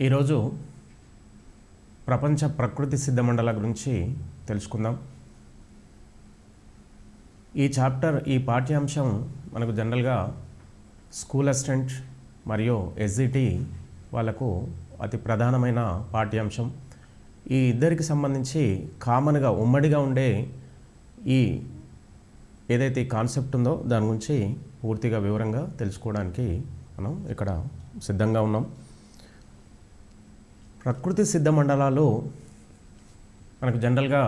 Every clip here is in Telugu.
ఈరోజు ప్రపంచ ప్రకృతి సిద్ధ మండలాల గురించి తెలుసుకుందాం. ఈ పాఠ్యాంశం మనకు జనరల్గా స్కూల్ అసిస్టెంట్ మరియు ఎస్జిటి వాళ్ళకు అతి ప్రధానమైన పాఠ్యాంశం. ఈ ఇద్దరికి సంబంధించి కామన్గా ఉమ్మడిగా ఉండే ఏదైతే కాన్సెప్ట్ ఉందో దాని గురించి పూర్తిగా వివరంగా తెలుసుకోవడానికి మనం ఇక్కడ సిద్ధంగా ఉన్నాం. ప్రకృతి సిద్ధ మండలాలు మనకు జనరల్గా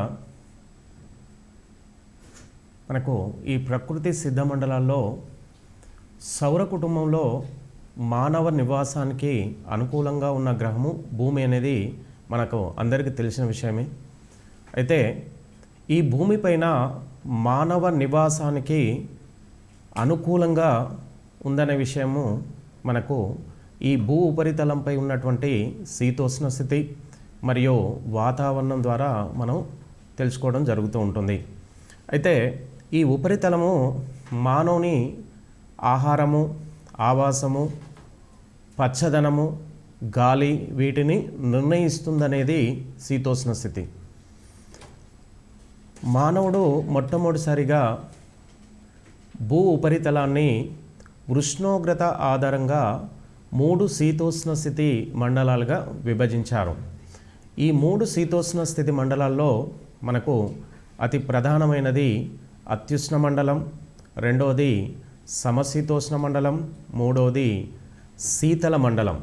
ఈ ప్రకృతి సిద్ధ మండలాల్లో సౌర కుటుంబంలో మానవ నివాసానికి అనుకూలంగా ఉన్న గ్రహము భూమి అనేది మనకు అందరికీ తెలిసిన విషయమే. అయితే ఈ భూమిపైన మానవ నివాసానికి అనుకూలంగా ఉందనే విషయము మనకు ఈ భూ ఉపరితలంపై ఉన్నటువంటి శీతోష్ణ స్థితి మరియు వాతావరణం ద్వారా మనం తెలుసుకోవడం జరుగుతూ ఉంటుంది. అయితే ఈ ఉపరితలము మానవుని ఆహారము, ఆవాసము, పచ్చదనము, గాలి వీటిని నిర్ణయిస్తుందనేది శీతోష్ణ స్థితి. మానవుడు మొట్టమొదటిసారిగా భూ ఉపరితలాన్ని ఉష్ణోగ్రత ఆధారంగా 3 శీతోష్ణ స్థితి మండలాలుగా విభజించారు. ఈ 3 శీతోష్ణ స్థితి మండలాల్లో మనకు అతి ప్రధానమైనది అత్యుష్ణ మండలం, రెండవది సమశీతోష్ణ మండలం, మూడవది శీతల మండలం.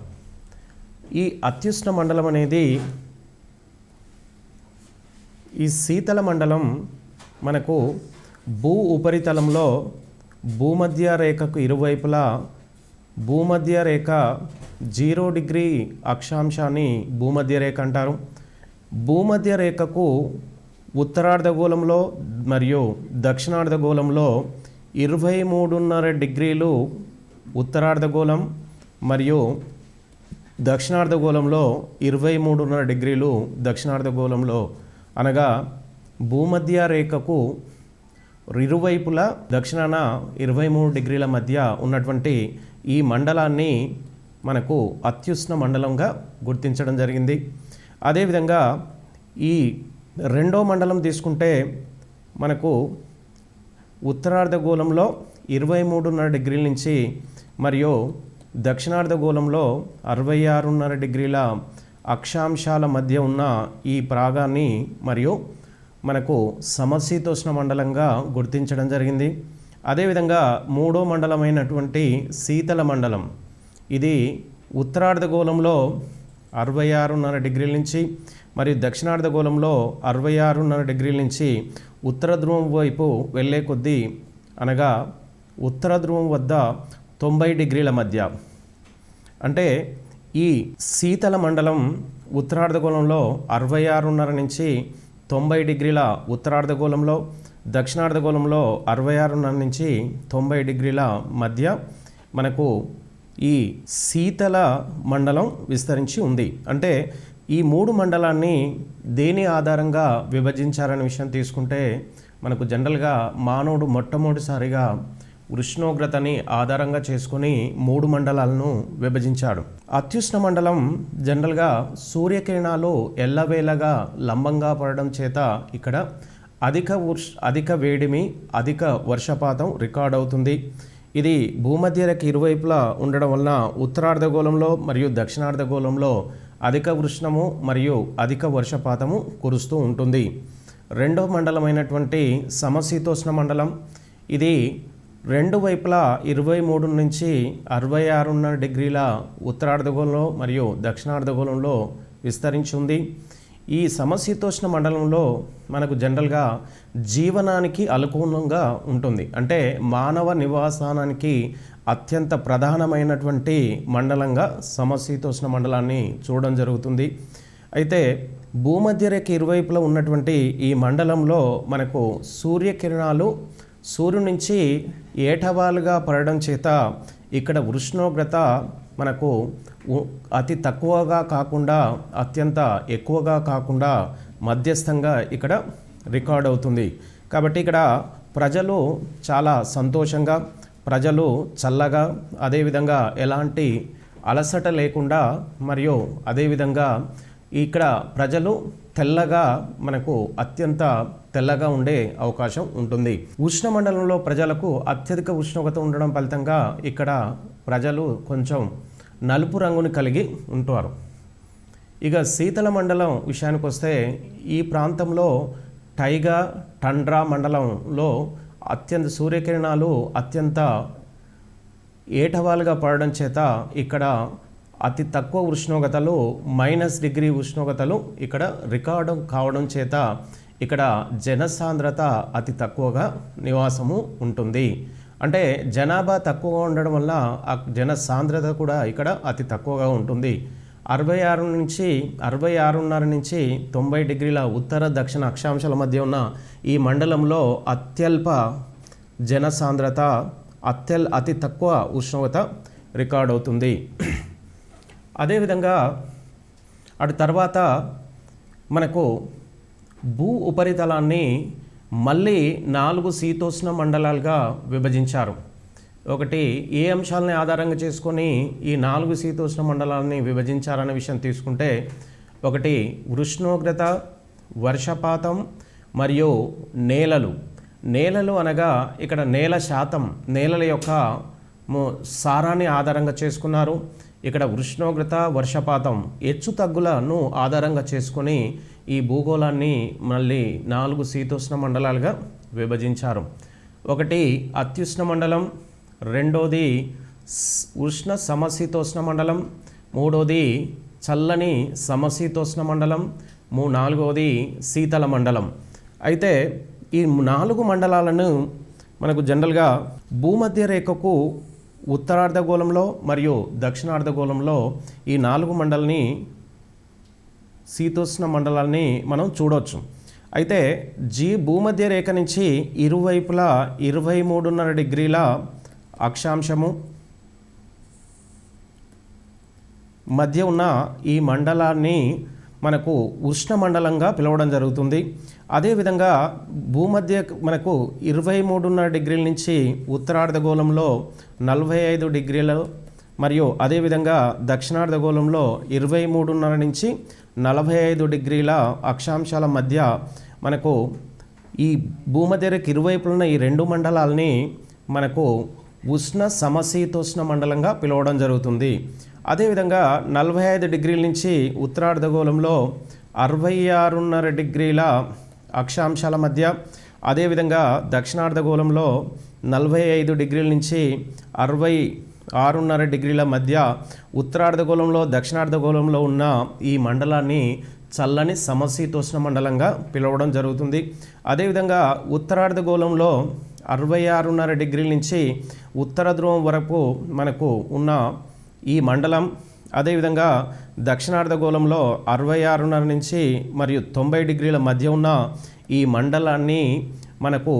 ఈ అత్యుష్ణ మండలం అనేది ఈ శీతల మండలం మనకు భూ ఉపరితలంలో భూమధ్య రేఖకు ఇరువైపులా భూమధ్య రేఖ 0 డిగ్రీ అక్షాంశాన్ని భూమధ్య రేఖ అంటారు. భూమధ్య రేఖకు ఉత్తరార్ధగోళంలో మరియు దక్షిణార్ధగోళంలో 23.5 డిగ్రీలు ఉత్తరార్ధగోళం మరియు దక్షిణార్ధగోళంలో 23.5 డిగ్రీలు దక్షిణార్ధగోళంలో, అనగా భూమధ్య రేఖకు ఇరువైపులా దక్షిణాన 23 డిగ్రీల మధ్య ఉన్నటువంటి ఈ మండలాన్ని మనకు అత్యుష్ణ మండలంగా గుర్తించడం జరిగింది. అదేవిధంగా ఈ రెండో మండలం తీసుకుంటే మనకు ఉత్తరార్ధగోళంలో 23.5 డిగ్రీల నుంచి మరియు దక్షిణార్ధగోళంలో 66.5 డిగ్రీల అక్షాంశాల మధ్య ఉన్న ఈ ప్రాగాన్ని మరియు మనకు సమశీతోష్ణ మండలంగా గుర్తించడం జరిగింది. అదేవిధంగా మూడో మండలమైనటువంటి శీతల మండలం, ఇది ఉత్తరార్ధగోళంలో 66.5 డిగ్రీల నుంచి మరియు దక్షిణార్ధగోళంలో 66.5 డిగ్రీల నుంచి ఉత్తర ధ్రువం వైపు వెళ్ళే కొద్దీ, అనగా ఉత్తర ధ్రువం వద్ద 90 డిగ్రీల మధ్య. అంటే ఈ శీతల మండలం ఉత్తరార్ధగోళంలో 66.5 నుంచి 90 డిగ్రీల ఉత్తరార్ధగోళంలో, దక్షిణార్ధగోళంలో 66.5 నుంచి 90 డిగ్రీల మధ్య మనకు ఈ శీతల మండలం విస్తరించి ఉంది. అంటే ఈ 3 మండలాన్ని దేని ఆధారంగా విభజించారనే విషయం తీసుకుంటే మనకు జనరల్గా మానవుడు మొట్టమొదటిసారిగా ఉష్ణోగ్రతని ఆధారంగా చేసుకొని 3 మండలాలను విభజించాడు. అత్యుష్ణ మండలం జనరల్గా సూర్యకిరణాలు ఎల్లవేళగా లంబంగా పడడం చేత ఇక్కడ అధిక వేడిమి, అధిక వర్షపాతం రికార్డ్ అవుతుంది. ఇది భూమధ్య రేఖ ఇరువైపులా ఉండడం వలన ఉత్తరార్ధగోళంలో మరియు దక్షిణార్ధగోళంలో అధిక ఉష్ణము మరియు అధిక వర్షపాతము కురుస్తూ ఉంటుంది. రెండవ మండలమైనటువంటి సమశీతోష్ణ మండలం, ఇది రెండు వైపులా 23 నుంచి 66.5 డిగ్రీల ఉత్తరార్ధగోళంలో మరియు దక్షిణార్ధగోళంలో విస్తరించి ఉంది. ఈ సమశీతోష్ణ మండలంలో మనకు జనరల్గా జీవనానికి అనుకూలంగా ఉంటుంది. అంటే మానవ నివాసానికి అత్యంత ప్రధానమైనటువంటి మండలంగా సమశీతోష్ణ మండలాన్ని చూడడం జరుగుతుంది. అయితే భూమధ్య రేఖ ఇరువైపులా ఉన్నటువంటి ఈ మండలంలో మనకు సూర్యకిరణాలు సూర్యుడి నుంచి ఏటవాలుగా పడడం చేత ఇక్కడ ఉష్ణోగ్రత మనకు అతి తక్కువగా కాకుండా అత్యంత ఎక్కువగా కాకుండా మధ్యస్థంగా ఇక్కడ రికార్డ్ అవుతుంది. కాబట్టి ఇక్కడ ప్రజలు చాలా సంతోషంగా, ప్రజలు చల్లగా, అదేవిధంగా ఎలాంటి అలసట లేకుండా మరియు అదేవిధంగా ఇక్కడ ప్రజలు తెల్లగా మనకు అత్యంత తెల్లగా ఉండే అవకాశం ఉంటుంది. ఉష్ణమండలంలో ప్రజలకు అత్యధిక ఉష్ణోగ్రత ఉండడం ఫలితంగా ఇక్కడ ప్రజలు కొంచెం నలుపు రంగుని కలిగి ఉంటారు. ఇక శీతల మండలం విషయానికి వస్తే ఈ ప్రాంతంలో టైగా టండ్రా మండలంలో అత్యంత సూర్యకిరణాలు అత్యంత ఏటవాలుగా పడడం చేత ఇక్కడ అతి తక్కువ ఉష్ణోగ్రతలు -డిగ్రీ ఉష్ణోగ్రతలు ఇక్కడ రికార్డు కావడం చేత ఇక్కడ జనసాంద్రత అతి తక్కువగా నివాసము ఉంటుంది. అంటే జనాభా తక్కువగా ఉండడం వల్ల ఆ జనసాంద్రత కూడా ఇక్కడ అతి తక్కువగా ఉంటుంది. 66.5 నుంచి 90 డిగ్రీల ఉత్తర దక్షిణ అక్షాంశాల మధ్య ఉన్న ఈ మండలంలో అత్యల్ప జనసాంద్రత అతి తక్కువ ఉష్ణోగ్రత రికార్డ్ అవుతుంది. అదేవిధంగా అటు తర్వాత మనకు భూ ఉపరితలాన్ని మళ్ళీ 4 శీతోష్ణ మండలాలుగా విభజించారు. ఒకటి ఏ అంశాలని ఆధారంగా చేసుకొని ఈ 4 శీతోష్ణ మండలాలని విభజించారనే విషయం తీసుకుంటే, ఒకటి ఉష్ణోగ్రత, వర్షపాతం మరియు నేలలు అనగా ఇక్కడ నేల శాతం, నేలల యొక్క సారాన్ని ఆధారంగా చేసుకున్నారు. ఇక్కడ ఉష్ణోగ్రత, వర్షపాతం, హెచ్చు తగ్గులను ఆధారంగా చేసుకొని ఈ భూగోళాన్ని మళ్ళీ 4 శీతోష్ణ మండలాలుగా విభజించారు. ఒకటి అత్యుష్ణ మండలం, రెండోది ఉష్ణ సమశీతోష్ణ మండలం, మూడోది చల్లని సమశీతోష్ణ మండలం, నాలుగోది శీతల మండలం. అయితే ఈ 4 మండలాలను మనకు జనరల్గా భూమధ్య రేఖకు ఉత్తరార్ధగోళంలో మరియు దక్షిణార్ధగోళంలో ఈ 4 మండలాన్ని శీతోష్ణ మండలాన్ని మనం చూడవచ్చు. అయితే భూమధ్య రేఖ నుంచి ఇరువైపులా 23.5 డిగ్రీల అక్షాంశము మధ్య ఉన్న ఈ మండలాన్ని మనకు ఉష్ణమండలంగా పిలవడం జరుగుతుంది. అదేవిధంగా భూమధ్య మనకు 23.5 డిగ్రీల నుంచి ఉత్తరార్ధగోళంలో 45 డిగ్రీలు మరియు అదేవిధంగా దక్షిణార్ధగోళంలో 23.5 నుంచి 45 డిగ్రీల అక్షాంశాల మధ్య మనకు ఈ భూమధ్య రేఖ ఇరువైపులున్న ఈ 2 మండలాలని మనకు ఉష్ణ సమశీతోష్ణ మండలంగా పిలవడం జరుగుతుంది. అదేవిధంగా 45 డిగ్రీల నుంచి ఉత్తరార్ధగోళంలో 66.5 డిగ్రీల అక్షాంశాల మధ్య, అదేవిధంగా దక్షిణార్ధగోళంలో 45 డిగ్రీల నుంచి 66.5 డిగ్రీల మధ్య, ఉత్తరార్ధగోళంలో దక్షిణార్ధగోళంలో ఉన్న ఈ మండలాన్ని చల్లని సమశీతోష్ణ మండలంగా పిలవడం జరుగుతుంది. అదేవిధంగా ఉత్తరార్ధగోళంలో 66.5 డిగ్రీల నుంచి ఉత్తర ధ్రువం వరకు మనకు ఉన్న ఈ మండలం, అదేవిధంగా దక్షిణార్ధగోళంలో 66.5 నుంచి మరియు 90 డిగ్రీల మధ్య ఉన్న ఈ మండలాన్ని మనకు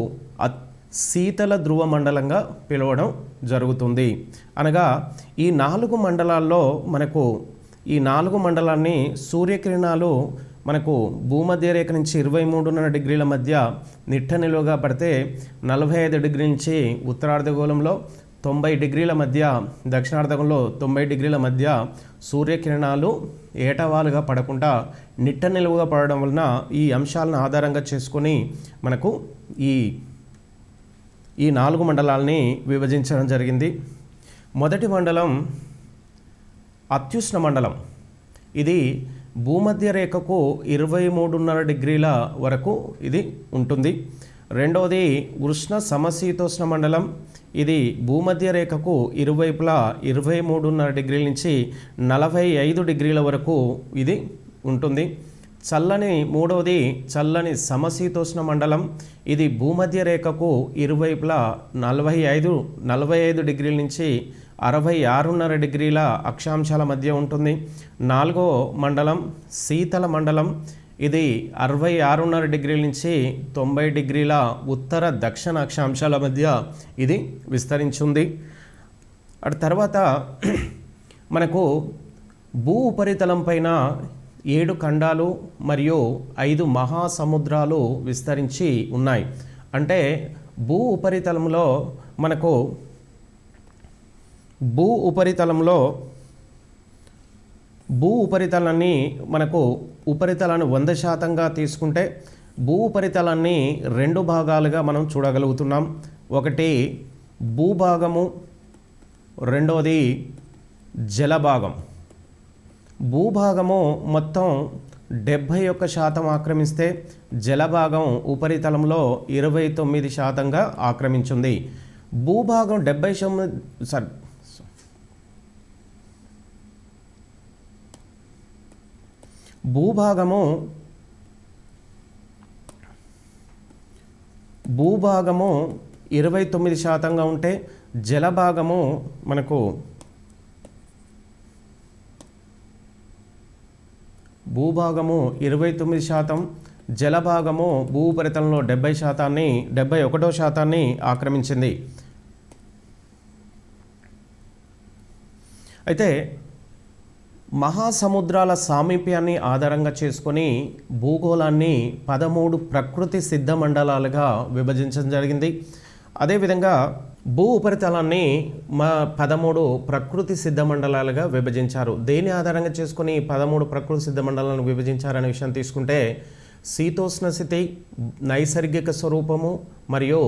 శీతల ధ్రువ మండలంగా పిలవడం జరుగుతుంది. అనగా ఈ 4 మండలాల్లో మనకు ఈ 4 మండలాన్ని సూర్యకిరణాలు మనకు భూమధ్య రేఖ నుంచి 23.5 డిగ్రీల మధ్య నిట్ట నిలువగా పడితే 45 డిగ్రీల నుంచి ఉత్తరార్ధగోళంలో 90 డిగ్రీల మధ్య, దక్షిణార్ధగోళంలో 90 డిగ్రీల మధ్య సూర్యకిరణాలు ఏటవాలుగా పడకుండా నిట్ట నిలువుగా పడడం వలన ఈ అంశాలను ఆధారంగా చేసుకొని మనకు ఈ 4 మండలాలని విభజించడం జరిగింది. మొదటి మండలం అత్యుష్ణ మండలం. ఇది భూమధ్య రేఖకు 23.5 డిగ్రీల వరకు ఇది ఉంటుంది. రెండవది ఉష్ణ సమశీతోష్ణ మండలం. ఇది భూమధ్య రేఖకు ఇరువైపులా 23.5 డిగ్రీల నుంచి 45 డిగ్రీల వరకు ఇది ఉంటుంది. మూడవది చల్లని సమశీతోష్ణ మండలం. ఇది భూమధ్య రేఖకు ఇరువైపులా 45 డిగ్రీల నుంచి 66.5 డిగ్రీల అక్షాంశాల మధ్య ఉంటుంది. నాలుగో మండలం శీతల మండలం. ఇది 66.5 డిగ్రీల నుంచి 90 డిగ్రీల ఉత్తర దక్షిణ అక్షాంశాల మధ్య ఇది విస్తరించింది. అటు తర్వాత మనకు భూ ఉపరితలం పైన 7 ఖండాలు మరియు 5 మహాసముద్రాలు విస్తరించి ఉన్నాయి. అంటే భూ ఉపరితలంలో భూ ఉపరితలాన్ని మనకు ఉపరితలాన్ని 100%గా తీసుకుంటే భూ ఉపరితలాన్ని 2 భాగాలుగా మనం చూడగలుగుతున్నాం. ఒకటి భూభాగము, రెండవది జలభాగం. భూభాగము మొత్తం 71% ఆక్రమిస్తే జలభాగం ఉపరితలంలో 29%గా ఆక్రమించింది. భూభాగం 70% భూభాగము 29%గా ఉంటే జలభాగము మనకు భూభాగము 29%, జలభాగము భూ ఉపరితలంలో 71% ఆక్రమించింది. అయితే మహాసముద్రాల సామీప్యాన్ని ఆధారంగా చేసుకొని భూగోళాన్ని 13 ప్రకృతి సిద్ధ మండలాలుగా విభజించడం జరిగింది. అదేవిధంగా భూ ఉపరితలాన్ని 13 ప్రకృతి సిద్ధ మండలాలుగా విభజించారు. దేని ఆధారంగా చేసుకొని 13 ప్రకృతి సిద్ధ మండలాలను విభజించారనే విషయం తీసుకుంటే శీతోష్ణ స్థితి, నైసర్గిక స్వరూపము మరియు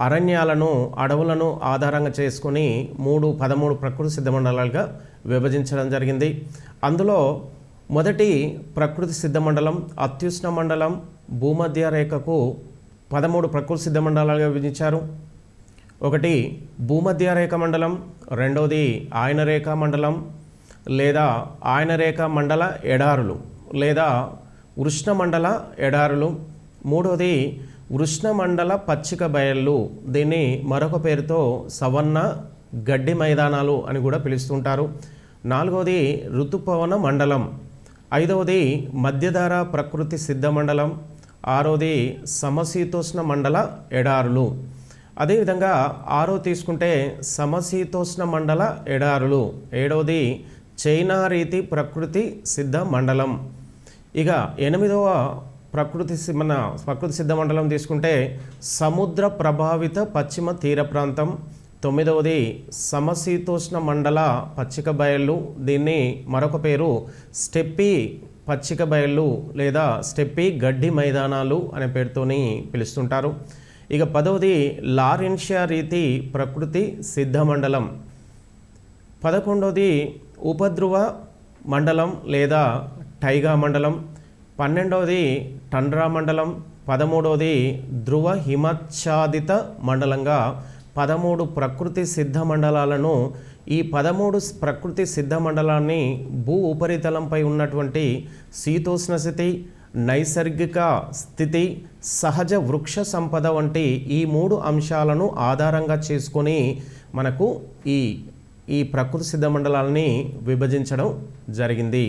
అరణ్యాలను, అడవులను ఆధారంగా చేసుకొని 13 ప్రకృతి సిద్ధ మండలాలుగా విభజించడం జరిగింది. అందులో మొదటి ప్రకృతి సిద్ధ మండలం అత్యుష్ణ మండలం. భూమధ్య రేఖకు 13 ప్రకృతి సిద్ధ మండలాలుగా విభజించారు. ఒకటి భూమధ్య రేఖ మండలం, రెండవది ఆయన రేఖ మండలం లేదా ఆయన రేఖ మండల ఎడారులు లేదా ఉష్ణమండల ఎడారులు, మూడవది ఉష్ణమండల పచ్చిక బయళ్ళు, దీన్ని మరొక పేరుతో సవన్న గడ్డి మైదానాలు అని కూడా పిలుస్తుంటారు. నాలుగవది ఋతుపవన మండలం, ఐదవది మధ్యధరా ప్రకృతి సిద్ధ మండలం, ఆరోది సమశీతోష్ణ మండల ఎడారులు. అదేవిధంగా ఆరో తీసుకుంటే సమశీతోష్ణ మండల ఎడారులు, ఏడవది చైనా రీతి ప్రకృతి సిద్ధ మండలం. ఇక 8వ ప్రకృతి సిద్ధ మండలం తీసుకుంటే సముద్ర ప్రభావిత పశ్చిమ తీర ప్రాంతం, 9వది సమశీతోష్ణ మండల పచ్చిక బయళ్ళు, దీన్ని మరొక పేరు స్టెప్పీ పచ్చిక బయళ్ళు లేదా స్టెప్పీ గడ్డి మైదానాలు అనే పేరుతోని పిలుస్తుంటారు. ఇక 10వది లారెన్షియా రీతి ప్రకృతి సిద్ధ మండలం, 11వది ఉపధ్రువ మండలం లేదా టైగా మండలం, 12వది టండ్రా మండలం, 13వది ధ్రువ హిమాచ్ఛాదిత మండలంగా 13 ప్రకృతి సిద్ధ మండలాలను, ఈ 13 ప్రకృతి సిద్ధ మండలాన్ని భూ ఉపరితలంపై ఉన్నటువంటి శీతోష్ణ స్థితి, నైసర్గిక స్థితి, సహజ వృక్ష సంపద వంటి ఈ 3 అంశాలను ఆధారంగా చేసుకొని మనకు ఈ ప్రకృతి సిద్ధ మండలాలని విభజించడం జరిగింది.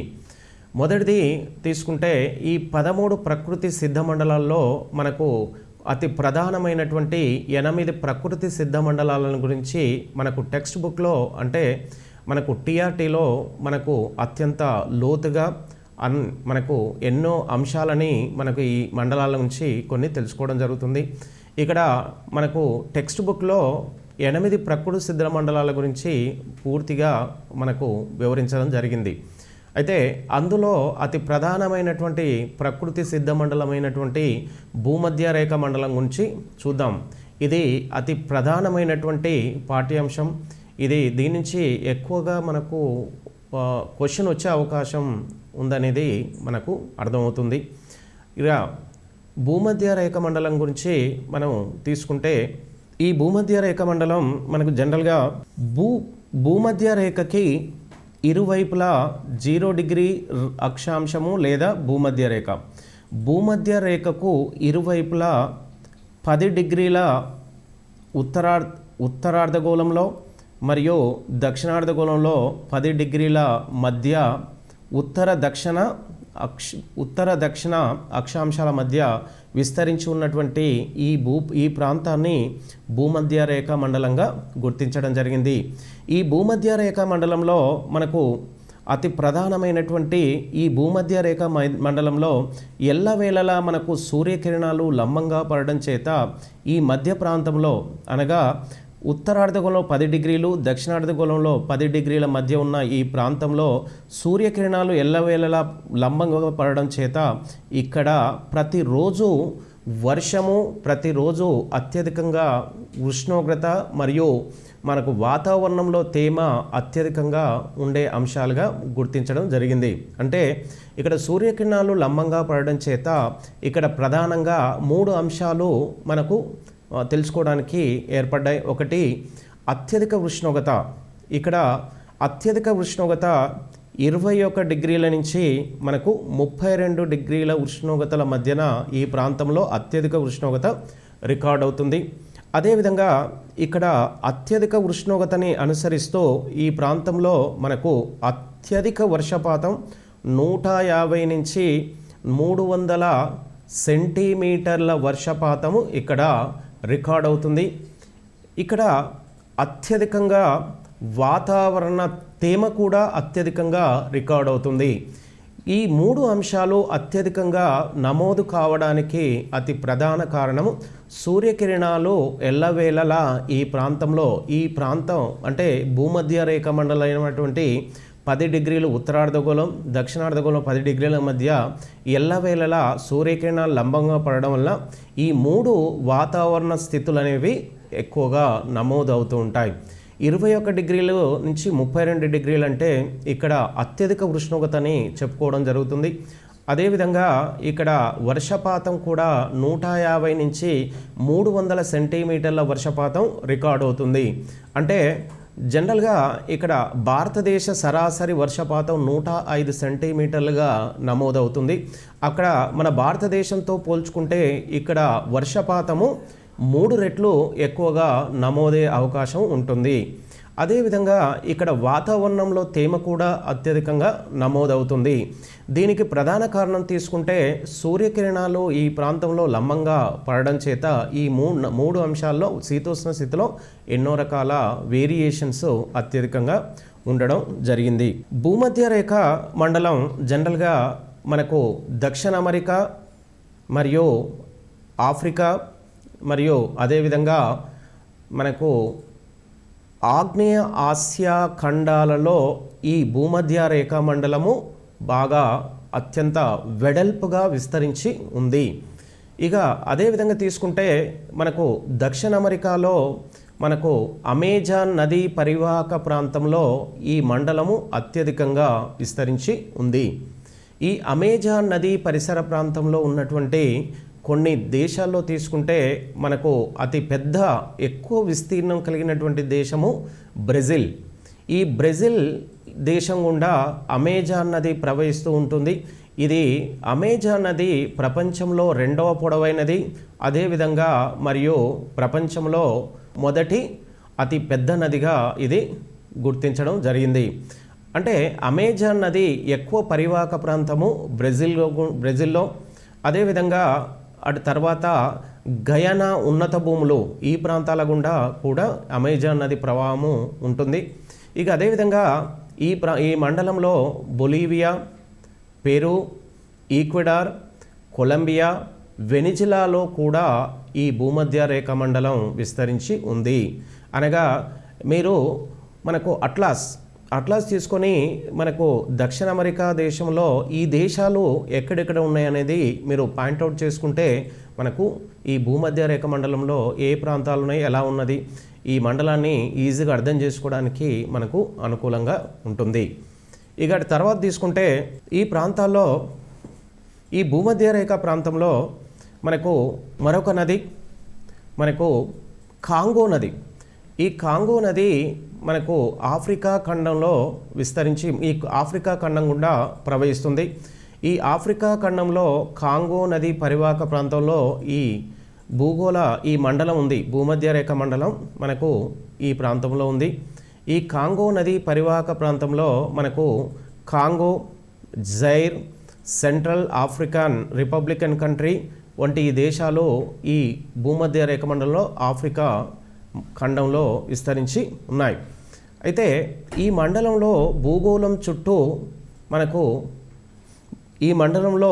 మొదటిది తీసుకుంటే ఈ 13 ప్రకృతి సిద్ధ మండలాల్లో మనకు అతి ప్రధానమైనటువంటి 8 ప్రకృతి సిద్ధ మండలాలను గురించి మనకు టెక్స్ట్ బుక్లో అంటే మనకు టీఆర్టీలో మనకు అత్యంత లోతుగా మనకు ఎన్నో అంశాలని మనకు ఈ మండలాల నుంచి కొన్ని తెలుసుకోవడం జరుగుతుంది. ఇక్కడ మనకు టెక్స్ట్ బుక్లో 8 ప్రకృతి సిద్ధ మండలాల గురించి పూర్తిగా మనకు వివరించడం జరిగింది. అయితే అందులో అతి ప్రధానమైనటువంటి ప్రకృతి సిద్ధ మండలమైనటువంటి భూమధ్య రేఖ మండలం గురించి చూద్దాం. ఇది అతి ప్రధానమైనటువంటి పాఠ్యాంశం. దీని నుంచి ఎక్కువగా మనకు క్వశ్చన్ వచ్చే అవకాశం ఉందనేది మనకు అర్థమవుతుంది. ఇక భూమధ్య రేఖ మండలం గురించి మనం తీసుకుంటే ఈ భూమధ్య రేఖ మండలం మనకు జనరల్గా భూమధ్య రేఖకి ఇరువైపులా 0 డిగ్రీ అక్షాంశము లేదా భూమధ్య రేఖ. భూమధ్య రేఖకు ఇరువైపులా 10 డిగ్రీల ఉత్తరార్ధగోళంలో మరియు దక్షిణార్ధగోళంలో 10 డిగ్రీల మధ్య ఉత్తర దక్షిణ అక్షాంశాల మధ్య విస్తరించి ఉన్నటువంటి ఈ ప్రాంతాన్ని భూమధ్య రేఖ మండలంగా గుర్తించడం జరిగింది. ఈ భూమధ్య రేఖ మండలంలో మనకు అతి ప్రధానమైనటువంటి ఈ భూమధ్య రేఖ మండలంలో ఎల్లవేళలా మనకు సూర్యకిరణాలు లంబంగా పడడం చేత ఈ మధ్య ప్రాంతంలో అనగా ఉత్తరార్ధగోళంలో 10 డిగ్రీలు, దక్షిణార్ధగోళంలో 10 డిగ్రీల మధ్య ఉన్న ఈ ప్రాంతంలో సూర్యకిరణాలు ఎల్లవేళలా లంబంగా పడడం చేత ఇక్కడ ప్రతిరోజు వర్షము, ప్రతిరోజు అత్యధికంగా ఉష్ణోగ్రత మరియు మనకు వాతావరణంలో తేమ అత్యధికంగా ఉండే అంశాలుగా గుర్తించడం జరిగింది. అంటే ఇక్కడ సూర్యకిరణాలు లంబంగా పడడం చేత ఇక్కడ ప్రధానంగా 3 అంశాలు మనకు తెలుసుకోవడానికి ఏర్పడ్డాయి. ఒకటి అత్యధిక ఉష్ణోగ్రత. ఇక్కడ అత్యధిక ఉష్ణోగ్రత 21 డిగ్రీల నుంచి మనకు 32 డిగ్రీల ఉష్ణోగ్రతల మధ్యన ఈ ప్రాంతంలో అత్యధిక ఉష్ణోగ్రత రికార్డ్ అవుతుంది. అదేవిధంగా ఇక్కడ అత్యధిక ఉష్ణోగ్రతని అనుసరిస్తూ ఈ ప్రాంతంలో మనకు అత్యధిక వర్షపాతం 150 నుంచి 300 సెంటీమీటర్ల వర్షపాతము ఇక్కడ రికార్డ్ అవుతుంది. ఇక్కడ అత్యధికంగా వాతావరణ తేమ కూడా అత్యధికంగా రికార్డ్ అవుతుంది. ఈ 3 అంశాలు అత్యధికంగా నమోదు కావడానికి అతి ప్రధాన కారణం సూర్యకిరణాలు ఎల్లవేళలా ఈ ప్రాంతం అంటే భూమధ్య రేఖ మండలమైనటువంటి 10 డిగ్రీలు ఉత్తరార్ధగోళం, దక్షిణార్ధగోళం 10 డిగ్రీల మధ్య ఎల్లవేళలా సూర్యకిరణాలు లంబంగా పడడం వల్ల ఈ 3 వాతావరణ స్థితులు అనేవి ఎక్కువగా నమోదు అవుతూ ఉంటాయి. 21 డిగ్రీలు నుంచి 32 డిగ్రీలు అంటే ఇక్కడ అత్యధిక ఉష్ణోగ్రతని చెప్పుకోవడం జరుగుతుంది. అదేవిధంగా ఇక్కడ వర్షపాతం కూడా 150 నుంచి 300 సెంటీమీటర్ల వర్షపాతం రికార్డ్ అవుతుంది. అంటే జనరల్గా ఇక్కడ భారతదేశ సరాసరి వర్షపాతం 105 సెంటీమీటర్లుగా నమోదవుతుంది. అక్కడ మన భారతదేశంతో పోల్చుకుంటే ఇక్కడ వర్షపాతము 3 రెట్లు ఎక్కువగా నమోదే అవకాశం ఉంటుంది. అదేవిధంగా ఇక్కడ వాతావరణంలో తేమ కూడా అత్యధికంగా నమోదవుతుంది. దీనికి ప్రధాన కారణం తీసుకుంటే సూర్యకిరణాలు ఈ ప్రాంతంలో లంబంగా పడడం చేత ఈ 3 అంశాల్లో శీతోష్ణ స్థితిలో ఎన్నో రకాల వేరియేషన్స్ అత్యధికంగా ఉండడం జరిగింది. భూమధ్య రేఖ మండలం జనరల్గా మనకు దక్షిణ అమెరికా మరియు ఆఫ్రికా మరియు అదేవిధంగా మనకు ఆగ్నేయ ఆసియా ఖండాలలో ఈ భూమధ్య రేఖా మండలము బాగా అత్యంత వెడల్పుగా విస్తరించి ఉంది. ఇక అదేవిధంగా తీసుకుంటే మనకు దక్షిణ అమెరికాలో మనకు అమెజాన్ నదీ పరివాహక ప్రాంతంలో ఈ మండలము అత్యధికంగా విస్తరించి ఉంది. ఈ అమెజాన్ నదీ పరిసర ప్రాంతంలో ఉన్నటువంటి కొన్ని దేశాల్లో తీసుకుంటే మనకు అతి పెద్ద ఎక్కువ విస్తీర్ణం కలిగినటువంటి దేశము బ్రెజిల్. ఈ బ్రెజిల్ దేశం గుండా అమెజాన్ నది ప్రవహిస్తూ ఉంటుంది. ఇది అమెజాన్ నది ప్రపంచంలో 2వ పొడవైనది. అదేవిధంగా మరియు ప్రపంచంలో మొదటి అతి పెద్ద నదిగా ఇది గుర్తించడం జరిగింది. అంటే అమెజాన్ నది ఎక్కువ పరివాహక ప్రాంతము బ్రెజిల్లో. అదేవిధంగా అటు తర్వాత గయానా ఉన్నత భూములు ఈ ప్రాంతాల గుండా కూడా అమెజాన్ నది ప్రవాహము ఉంటుంది. ఇక అదేవిధంగా ఈ మండలంలో బొలీవియా, పెరు, ఈక్వెడార్, కొలంబియా, వెనిజులాలో కూడా ఈ భూమధ్య రేఖ మండలం విస్తరించి ఉంది. అనగా మీరు మనకు అట్లాస్ తీసుకొని మనకు దక్షిణ అమెరికా దేశంలో ఈ దేశాలు ఎక్కడెక్కడ ఉన్నాయనేది మీరు పాయింట్అవుట్ చేసుకుంటే మనకు ఈ భూమధ్య రేఖ మండలంలో ఏ ప్రాంతాలు ఉన్నాయి, ఎలా ఉన్నది, ఈ మండలాన్ని ఈజీగా అర్థం చేసుకోవడానికి మనకు అనుకూలంగా ఉంటుంది. ఇక తర్వాత తీసుకుంటే ఈ ప్రాంతాల్లో ఈ భూమధ్య రేఖ ప్రాంతంలో మనకు మరొక నది మనకు కాంగో నది. ఈ కాంగో నది మనకు ఆఫ్రికా ఖండంలో విస్తరించి ఈ ఆఫ్రికా ఖండం గుండా ప్రవహిస్తుంది. ఈ ఆఫ్రికా ఖండంలో కాంగో నది పరివాహక ప్రాంతంలో ఈ మండలం ఉంది. భూమధ్య రేఖ మండలం మనకు ఈ ప్రాంతంలో ఉంది. ఈ కాంగో నది పరివాహక ప్రాంతంలో మనకు Congo, Zaire, central African republican country వంటి ఈ దేశాలు ఈ భూమధ్య రేఖ మండలంలో ఆఫ్రికా ఖండంలో విస్తరించి ఉన్నాయి. అయితే ఈ మండలంలో భూగోళం చుట్టూ మనకు ఈ మండలంలో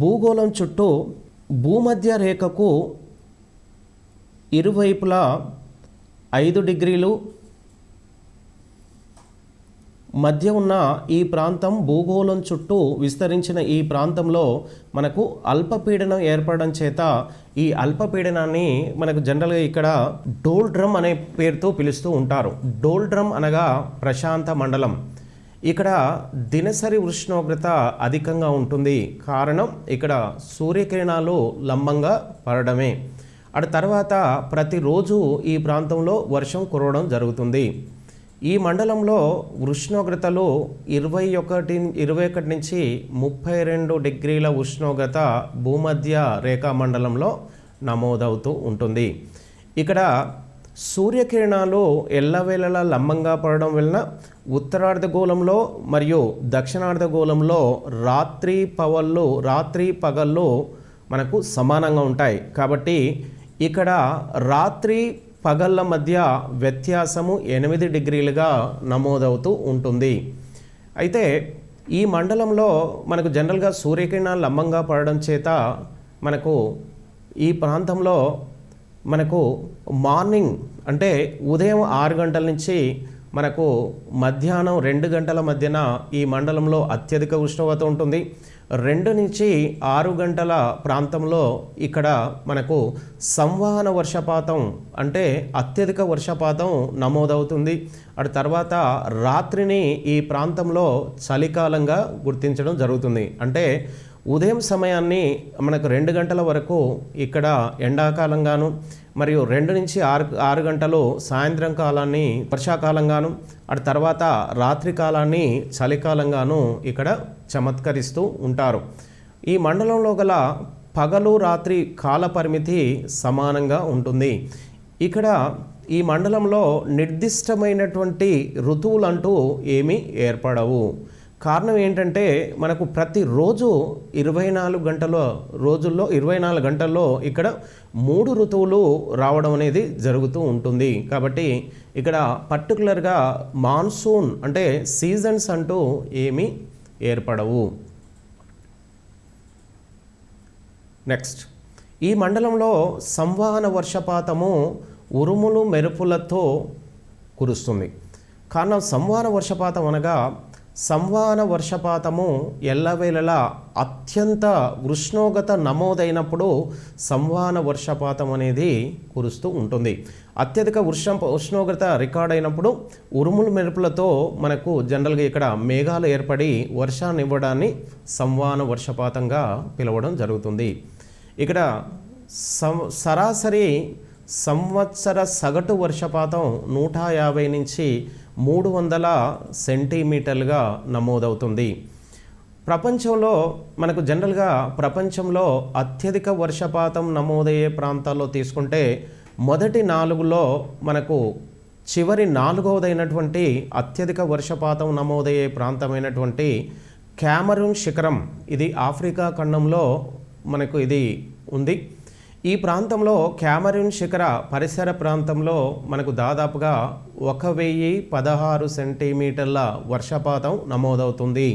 భూగోళం చుట్టూ భూమధ్య రేఖకు ఇరువైపులా 5 డిగ్రీలు మధ్య ఉన్న ఈ ప్రాంతం భూగోళం చుట్టూ విస్తరించిన ఈ ప్రాంతంలో మనకు అల్పపీడనం ఏర్పడడం చేత ఈ అల్పపీడనాన్ని మనకు జనరల్గా ఇక్కడ డోల్డ్రమ్ అనే పేరుతో పిలుస్తూ ఉంటారు. డోల్డ్రమ్ అనగా ప్రశాంత మండలం. ఇక్కడ దినసరి ఉష్ణోగ్రత అధికంగా ఉంటుంది. కారణం ఇక్కడ సూర్యకిరణాలు లంబంగా పడడమే. అటు తర్వాత ప్రతిరోజు ఈ ప్రాంతంలో వర్షం కురవడం జరుగుతుంది. ఈ మండలంలో ఉష్ణోగ్రతలు 21 నుంచి 32 డిగ్రీల ఉష్ణోగ్రత భూమధ్య రేఖా మండలంలో నమోదవుతూ ఉంటుంది. ఇక్కడ సూర్యకిరణాలు ఎల్లవేళలా లంబంగా పడడం వలన ఉత్తరార్ధగోళంలో మరియు దక్షిణార్ధగోళంలో రాత్రి పగళ్ళు మనకు సమానంగా ఉంటాయి. కాబట్టి ఇక్కడ రాత్రి పగళ్ళ మధ్య వ్యత్యాసము 8 డిగ్రీలుగా నమోదవుతూ ఉంటుంది. అయితే ఈ మండలంలో మనకు జనరల్గా సూర్యకిరణాలు లంబంగా పడడం చేత మనకు ఈ ప్రాంతంలో మనకు మార్నింగ్ అంటే ఉదయం 6 గంటల నుంచి మనకు మధ్యాహ్నం 2 గంటల మధ్యన ఈ మండలంలో అత్యధిక ఉష్ణోగ్రత ఉంటుంది. 2 నుంచి 6 గంటల ప్రాంతంలో ఇక్కడ మనకు సంవహన వర్షపాతం అంటే అత్యధిక వర్షపాతం నమోదవుతుంది. అటు తర్వాత రాత్రిని ఈ ప్రాంతంలో చలికాలంగా గుర్తించడం జరుగుతుంది. అంటే ఉదయం సమయాన్ని మనకు 2 గంటల వరకు ఇక్కడ ఎండాకాలంగాను, మరియు 2 నుంచి 6 గంటలు సాయంత్రం కాలాన్ని వర్షాకాలంగాను, అటు తర్వాత రాత్రి కాలాన్ని చలికాలంగాను ఇక్కడ చమత్కరిస్తూ ఉంటారు. ఈ మండలంలో గల పగలు రాత్రి కాల పరిమితి సమానంగా ఉంటుంది. ఇక్కడ ఈ మండలంలో నిర్దిష్టమైనటువంటి ఋతువులంటూ ఏమీ ఏర్పడవు. కారణం ఏంటంటే మనకు ప్రతిరోజు 24 గంటల్లో ఇక్కడ 3 ఋతువులు రావడం అనేది జరుగుతూ ఉంటుంది. కాబట్టి ఇక్కడ పర్టికులర్గా మాన్సూన్ అంటే సీజన్స్ అంటూ ఏమీ ఏర్పడవు. నెక్స్ట్, ఈ మండలంలో సంవహన వర్షపాతము ఉరుములు మెరుపులతో కురుస్తుంది. కారణం సంవహన వర్షపాతం అనగా సంవహన వర్షపాతము ఎల్లవేళలా అత్యంత ఉష్ణోగ్రత నమోదైనప్పుడు సంవహన వర్షపాతం అనేది కురుస్తూ ఉంటుంది. అత్యధిక ఉష్ణోగ్రత రికార్డ్ అయినప్పుడు ఉరుములు మెరుపులతో మనకు జనరల్గా ఇక్కడ మేఘాలు ఏర్పడి వర్షాన్ని ఇవ్వడాన్ని సంవహన వర్షపాతంగా పిలవడం జరుగుతుంది. ఇక్కడ సరాసరి సంవత్సర సగటు వర్షపాతం 150 నుంచి 300 సెంటీమీటర్లుగా నమోదవుతుంది. ప్రపంచంలో మనకు జనరల్గా ప్రపంచంలో అత్యధిక వర్షపాతం నమోదయ్యే ప్రాంతాల్లో తీసుకుంటే మొదటి 4లో మనకు చివరి 4వదైనటువంటి అత్యధిక వర్షపాతం నమోదయ్యే ప్రాంతమైనటువంటి క్యామరూన్ శిఖరం, ఇది ఆఫ్రికా ఖండంలో మనకు ఇది ఉంది. ఈ ప్రాంతంలో క్యామరూన్ శిఖర పరిసర ప్రాంతంలో మనకు దాదాపుగా 1016 సెంటీమీటర్ల వర్షపాతం నమోదవుతుంది.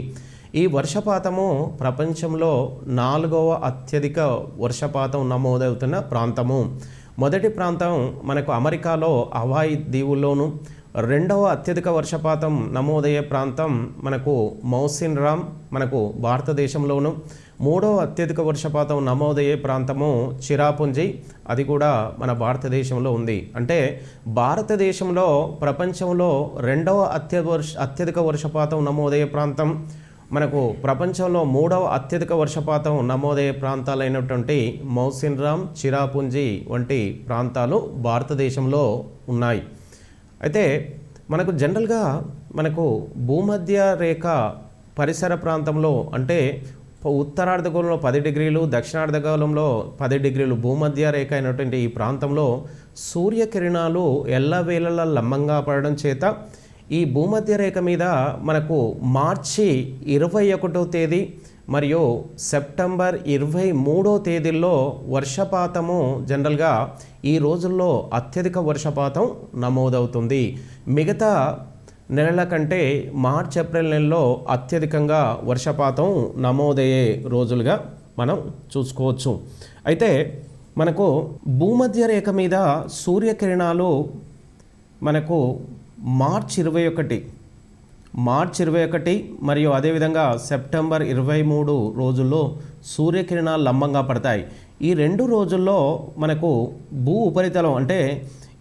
ఈ వర్షపాతము ప్రపంచంలో 4వ అత్యధిక వర్షపాతం నమోదవుతున్న ప్రాంతము. మొదటి ప్రాంతం మనకు అమెరికాలో హవాయి దీవుల్లోను, 2వ అత్యధిక వర్షపాతం నమోదయ్యే ప్రాంతం మనకు మౌసిన్ రామ్ మనకు భారతదేశంలోను, 3వ అత్యధిక వర్షపాతం నమోదయ్యే ప్రాంతము చిరాపుంజి, అది కూడా మన భారతదేశంలో ఉంది. అంటే భారతదేశంలో ప్రపంచంలో 2వ అత్యధిక వర్షపాతం నమోదయ్యే ప్రాంతం, మనకు ప్రపంచంలో 3వ అత్యధిక వర్షపాతం నమోదయ్యే ప్రాంతాలైనటువంటి మౌసిన్ రామ్, చిరాపుంజి వంటి ప్రాంతాలు భారతదేశంలో ఉన్నాయి. అయితే మనకు జనరల్గా మనకు భూమధ్య రేఖ పరిసర ప్రాంతంలో అంటే ఉత్తరార్ధగోళంలో 10 డిగ్రీలు, దక్షిణార్ధగోళంలో 10 డిగ్రీలు భూమధ్య రేఖ అయినటువంటి ఈ ప్రాంతంలో సూర్యకిరణాలు ఎల్లవేళలా లంబంగా పడడం చేత ఈ భూమధ్య రేఖ మీద మనకు మార్చి 21వ తేదీ మరియు సెప్టెంబర్ 23వ తేదీల్లో వర్షపాతము జనరల్గా ఈ రోజుల్లో అత్యధిక వర్షపాతం నమోదవుతుంది. మిగతా నెలల కంటే మార్చ్ ఏప్రిల్ నెలలో అత్యధికంగా వర్షపాతం నమోదయ్యే రోజులుగా మనం చూసుకోవచ్చు. అయితే మనకు భూమధ్య రేఖ మీద సూర్యకిరణాలు మనకు మార్చ్ 21 మరియు అదేవిధంగా సెప్టెంబర్ 23 రోజుల్లో సూర్యకిరణాలు లంబంగా పడతాయి. ఈ 2 రోజుల్లో మనకు భూ ఉపరితలం అంటే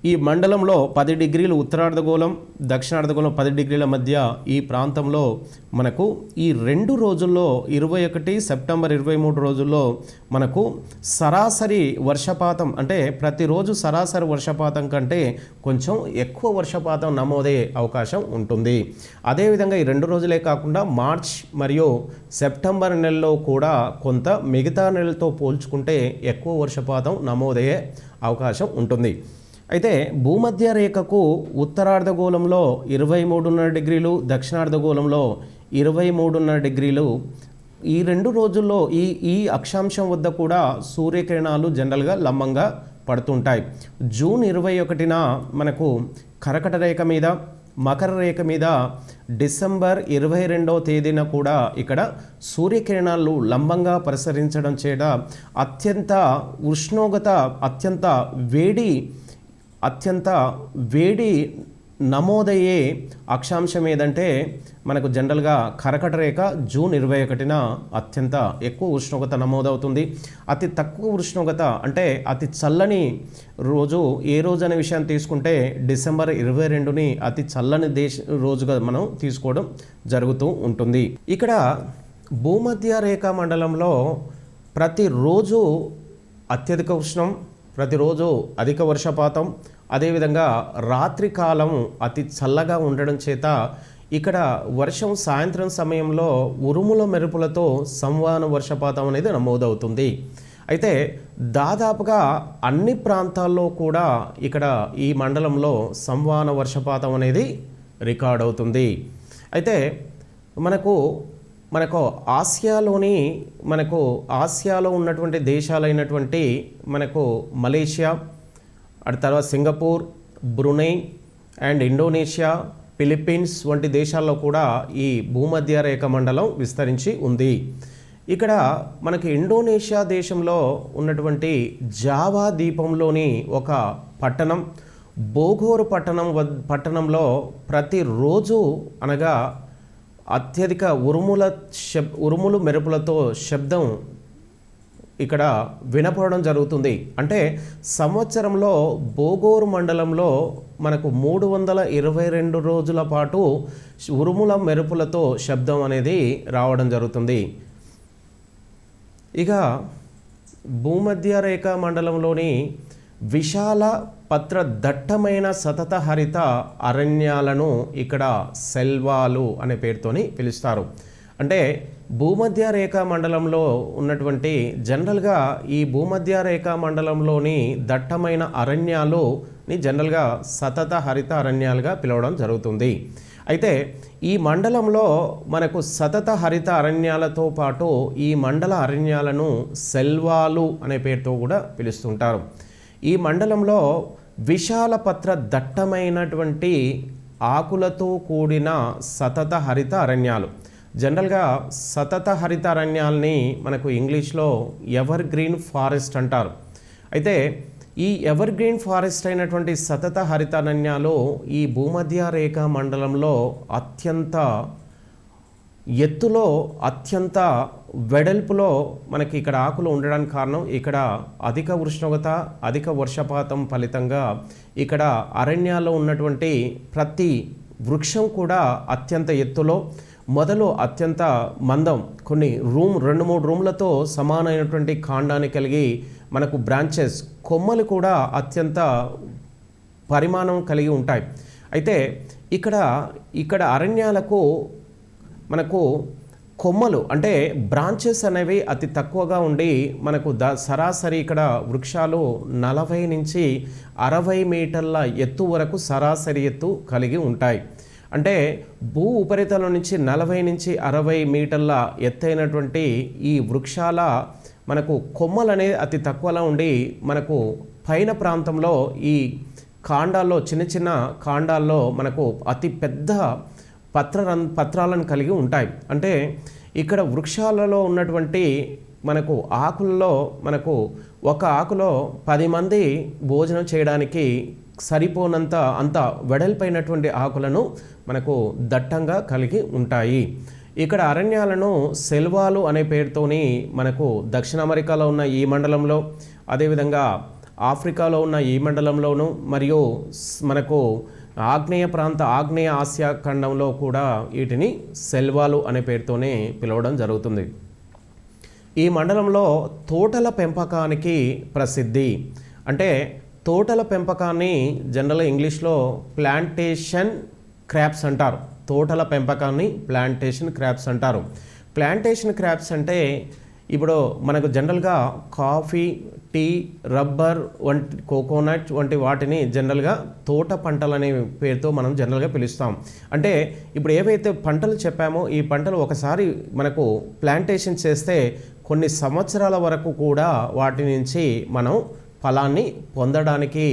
ఈ మండలంలో 10 డిగ్రీలు ఉత్తరార్ధగోళం, దక్షిణార్ధగోళం 10 డిగ్రీల మధ్య ఈ ప్రాంతంలో మనకు ఈ 2 రోజుల్లో 21 సెప్టెంబర్ 23 రోజుల్లో మనకు సరాసరి వర్షపాతం అంటే ప్రతిరోజు సరాసరి వర్షపాతం కంటే కొంచెం ఎక్కువ వర్షపాతం నమోదయ్యే అవకాశం ఉంటుంది. అదేవిధంగా ఈ 2 రోజులే కాకుండా మార్చ్ మరియు సెప్టెంబర్ నెలలో కూడా కొంత మిగతా నెలలతో పోల్చుకుంటే ఎక్కువ వర్షపాతం నమోదయ్యే అవకాశం ఉంటుంది. అయితే భూమధ్య రేఖకు ఉత్తరార్ధగోళంలో 23.5 డిగ్రీలు, దక్షిణార్ధగోళంలో 23.5 డిగ్రీలు ఈ 2 రోజుల్లో ఈ అక్షాంశం వద్ద కూడా సూర్యకిరణాలు జనరల్గా లంబంగా పడుతుంటాయి. జూన్ 21న మనకు కర్కట రేఖ మీద, మకర రేఖ మీద, డిసెంబర్ 22వ తేదీన కూడా ఇక్కడ సూర్యకిరణాలు లంబంగా ప్రసరించడం చేత అత్యంత ఉష్ణోగ్రత అత్యంత వేడి నమోదయ్యే అక్షాంశం ఏదంటే మనకు జనరల్గా కర్కట రేఖ జూన్ 21న అత్యంత ఎక్కువ ఉష్ణోగ్రత నమోదవుతుంది. అతి తక్కువ ఉష్ణోగ్రత అంటే అతి చల్లని రోజు ఏ రోజు అనే విషయాన్ని తీసుకుంటే డిసెంబర్ 22ని అతి చల్లని రోజుగా మనం తీసుకోవడం జరుగుతూ ఉంటుంది. ఇక్కడ భూమధ్య రేఖా మండలంలో ప్రతిరోజు అత్యధిక ఉష్ణం, ప్రతిరోజు అధిక వర్షపాతం, అదేవిధంగా రాత్రి కాలం అతి చల్లగా ఉండడం చేత ఇక్కడ వర్షం సాయంత్రం సమయంలో ఉరుముల మెరుపులతో సంవాన వర్షపాతం అనేది నమోదవుతుంది. అయితే దాదాపుగా అన్ని ప్రాంతాల్లో కూడా ఇక్కడ ఈ మండలంలో సంవాన వర్షపాతం అనేది రికార్డ్ అవుతుంది. అయితే మనకు ఆసియాలో ఉన్నటువంటి దేశాలైనటువంటి మనకు మలేషియా, అటు తర్వాత Singapore, Brunei and Indonesia, Philippines వంటి దేశాల్లో కూడా ఈ భూమధ్య రేఖ మండలం విస్తరించి ఉంది. ఇక్కడ మనకి ఇండోనేషియా దేశంలో ఉన్నటువంటి జావా ద్వీపంలోని ఒక పట్టణం బోగోర్ పట్టణంలో ప్రతిరోజు అనగా అత్యధిక ఉరుములు మెరుపులతో శబ్దం ఇక్కడ వినపడడం జరుగుతుంది. అంటే సంవత్సరంలో బోగోర్ మండలంలో మనకు 322 రోజుల పాటు ఉరుముల మెరుపులతో శబ్దం అనేది రావడం జరుగుతుంది. ఇక భూమధ్య రేఖ మండలంలోని విశాల పత్ర దట్టమైన సతత హరిత అరణ్యాలను ఇక్కడ సెల్వాలు అనే పేరుతోని పిలుస్తారు. అంటే భూమధ్య రేఖా మండలంలో ఉన్నటువంటి జనరల్గా ఈ భూమధ్య రేఖా మండలంలోని దట్టమైన అరణ్యాలుని జనరల్గా సతత హరిత అరణ్యాలుగా పిలవడం జరుగుతుంది. అయితే ఈ మండలంలో మనకు సతత హరిత అరణ్యాలతో పాటు ఈ మండల అరణ్యాలను సెల్వాలు అనే పేరుతో కూడా పిలుస్తుంటారు. ఈ మండలంలో విశాల పత్ర దట్టమైనటువంటి ఆకులతో కూడిన సతత హరిత అరణ్యాలు, జనరల్గా సతత హరిత అరణ్యాల్ని మనకు ఇంగ్లీష్లో ఎవర్ గ్రీన్ ఫారెస్ట్ అంటారు. అయితే ఈ ఎవర్ గ్రీన్ ఫారెస్ట్ అయినటువంటి సతత హరిత అరణ్యాలు ఈ భూమధ్య రేఖ మండలంలో అత్యంత ఎత్తులో అత్యంత వెడల్పులో మనకి ఇక్కడ ఆకులు ఉండడానికి కారణం ఇక్కడ అధిక ఉష్ణోగ్రత, అధిక వర్షపాతం ఫలితంగా ఇక్కడ అరణ్యాల్లో ఉన్నటువంటి ప్రతి వృక్షం కూడా అత్యంత ఎత్తులో, మొదలు అత్యంత మందం, కొన్ని 2-3 రూమ్లతో సమానమైనటువంటి కాండాన్ని కలిగి మనకు బ్రాంచెస్, కొమ్మలు కూడా అత్యంత పరిమాణం కలిగి ఉంటాయి. అయితే ఇక్కడ అరణ్యాలకు మనకు కొమ్మలు అంటే బ్రాంచెస్ అనేవి అతి తక్కువగా ఉండి మనకు సరాసరి ఇక్కడ వృక్షాలు 40 నుంచి 60 మీటర్ల ఎత్తు వరకు సరాసరి ఎత్తు కలిగి ఉంటాయి. అంటే భూ ఉపరితలం నుంచి 40 నుంచి 60 మీటర్ల ఎత్తైనటువంటి ఈ వృక్షాల మనకు కొమ్మలు అనేది అతి తక్కువలా ఉండి మనకు పైన ప్రాంతంలో ఈ కాండాల్లో చిన్న చిన్న కాండాల్లో మనకు అతి పెద్ద పత్రాలను కలిగి ఉంటాయి. అంటే ఇక్కడ వృక్షాలలో ఉన్నటువంటి మనకు ఆకుల్లో మనకు ఒక ఆకులో 10 మంది భోజనం చేయడానికి సరిపోనంత అంత వెడల్పైనటువంటి ఆకులను మనకు దట్టంగా కలిగి ఉంటాయి. ఇక్కడ అరణ్యాలను సెల్వాలు అనే పేరుతోని మనకు దక్షిణ అమెరికాలో ఉన్న ఈ మండలంలో, అదేవిధంగా ఆఫ్రికాలో ఉన్న ఈ మండలంలోను, మరియు మనకు ఆగ్నేయ ఆసియా ఖండంలో కూడా వీటిని సెల్వాలు అనే పేరుతోనే పిలవడం జరుగుతుంది. ఈ మండలంలో తోటల పెంపకానికి ప్రసిద్ధి. అంటే తోటల పెంపకాన్ని జనరల్గా ఇంగ్లీష్లో ప్లాంటేషన్ క్రాప్స్ అంటారు. తోటల పెంపకాన్ని ప్లాంటేషన్ క్రాప్స్ అంటారు. ప్లాంటేషన్ క్రాప్స్ అంటే ఇప్పుడు మనకు జనరల్గా కాఫీ, టీ, రబ్బర్ వంటి కోకోనట్ వంటి వాటిని జనరల్గా తోట పంటలు అనే పేరుతో మనం జనరల్గా పిలుస్తాం. అంటే ఇప్పుడు ఏవైతే పంటలు చెప్పామో ఈ పంటలు ఒకసారి మనకు ప్లాంటేషన్ చేస్తే కొన్ని సంవత్సరాల వరకు కూడా వాటి నుంచి మనం ఫలాన్ని పొందడానికి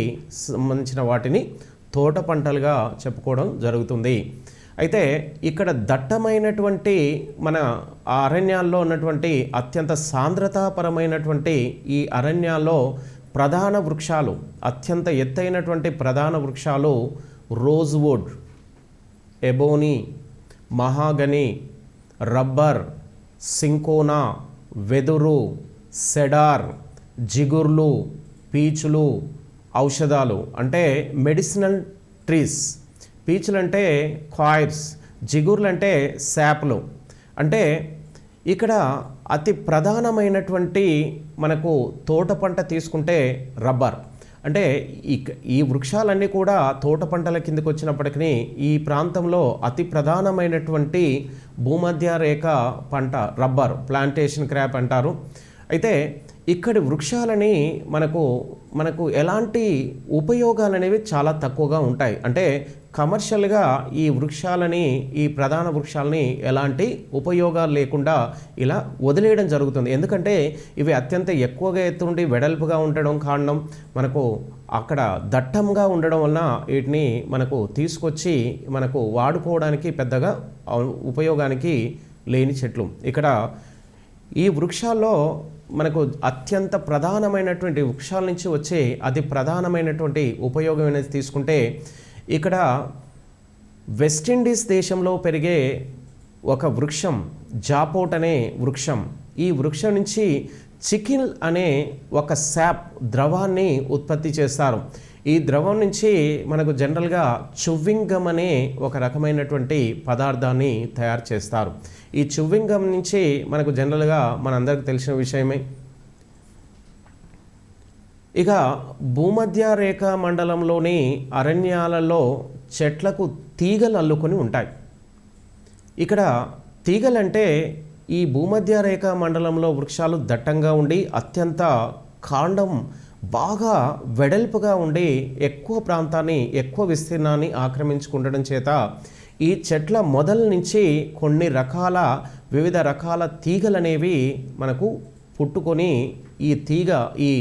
సంబంధించిన వాటిని తోట పంటలుగా చెప్పుకోవడం జరుగుతుంది. అయితే ఇక్కడ దట్టమైనటువంటి మన అరణ్యాల్లో ఉన్నటువంటి అత్యంత సాంద్రతాపరమైనటువంటి ఈ అరణ్యాల్లో ప్రధాన వృక్షాలు, అత్యంత ఎత్తైనటువంటి ప్రధాన వృక్షాలు రోజ్వుడ్, ఎబోనీ, మహాగనీ, రబ్బర్, సింకోనా, వెదురు, సెడార్, జిగుర్లు, పీచులు, ఔషధాలు అంటే మెడిసినల్ ట్రీస్. పీచులు అంటే కాయిర్స్, జిగుర్లు అంటే శాప్లు. అంటే ఇక్కడ అతి ప్రధానమైనటువంటి మనకు తోట పంట తీసుకుంటే రబ్బర్. అంటే ఈ వృక్షాలన్నీ కూడా తోట పంటల కిందకు వచ్చినప్పటికీ ఈ ప్రాంతంలో అతి ప్రధానమైనటువంటి భూమధ్య రేఖ పంట రబ్బర్, ప్లాంటేషన్ క్రాప్ అంటారు. అయితే ఇక్కడి వృక్షాలని మనకు ఎలాంటి ఉపయోగాలు అనేవి చాలా తక్కువగా ఉంటాయి. అంటే కమర్షియల్గా ఈ వృక్షాలని, ఈ ప్రధాన వృక్షాలని ఎలాంటి ఉపయోగాలు లేకుండా ఇలా వదిలేయడం జరుగుతుంది. ఎందుకంటే ఇవి అత్యంత ఎక్కువగా ఎత్తుండి వెడల్పుగా ఉండడం కారణం, మనకు అక్కడ దట్టంగా ఉండడం వలన వీటిని మనకు తీసుకొచ్చి మనకు వాడుకోవడానికి పెద్దగా ఉపయోగానికి లేని చెట్లు. ఇక్కడ ఈ వృక్షాల్లో మనకు అత్యంత ప్రధానమైనటువంటి వృక్షాల నుంచి వచ్చే అతి ప్రధానమైనటువంటి ఉపయోగం అనేది తీసుకుంటే ఇక్కడ వెస్టిండీస్ దేశంలో పెరిగే ఒక వృక్షం జాపోట్ అనే వృక్షం. ఈ వృక్షం నుంచి చికిల్ అనే ఒక శాప్ ద్రవాన్ని ఉత్పత్తి చేస్తారు. ఈ ద్రవం నుంచి మనకు జనరల్గా చువ్వింగ్ గమ్ అనే ఒక రకమైనటువంటి పదార్థాన్ని తయారు చేస్తారు. ఈ చువ్వింగ్ గమ్ నుంచి మనకు జనరల్గా మనందరికీ తెలిసిన విషయమే. ఇక భూమధ్య రేఖ మండలంలోని అరణ్యాలలో చెట్లకు తీగలు అల్లుకొని ఉంటాయి. ఇక్కడ తీగలంటే ఈ భూమధ్య రేఖ మండలంలో వృక్షాలు దట్టంగా ఉండి అత్యంత కాండం బాగా వెడల్పుగా ఉండి ఎక్కువ ప్రాంతాన్ని, ఎక్కువ విస్తీర్ణాన్ని ఆక్రమించుకుండడం చేత ఈ చెట్ల మొదల నుంచి కొన్ని రకాల వివిధ రకాల తీగలు అనేవి మనకు పుట్టుకొని ఈ తీగ ఈ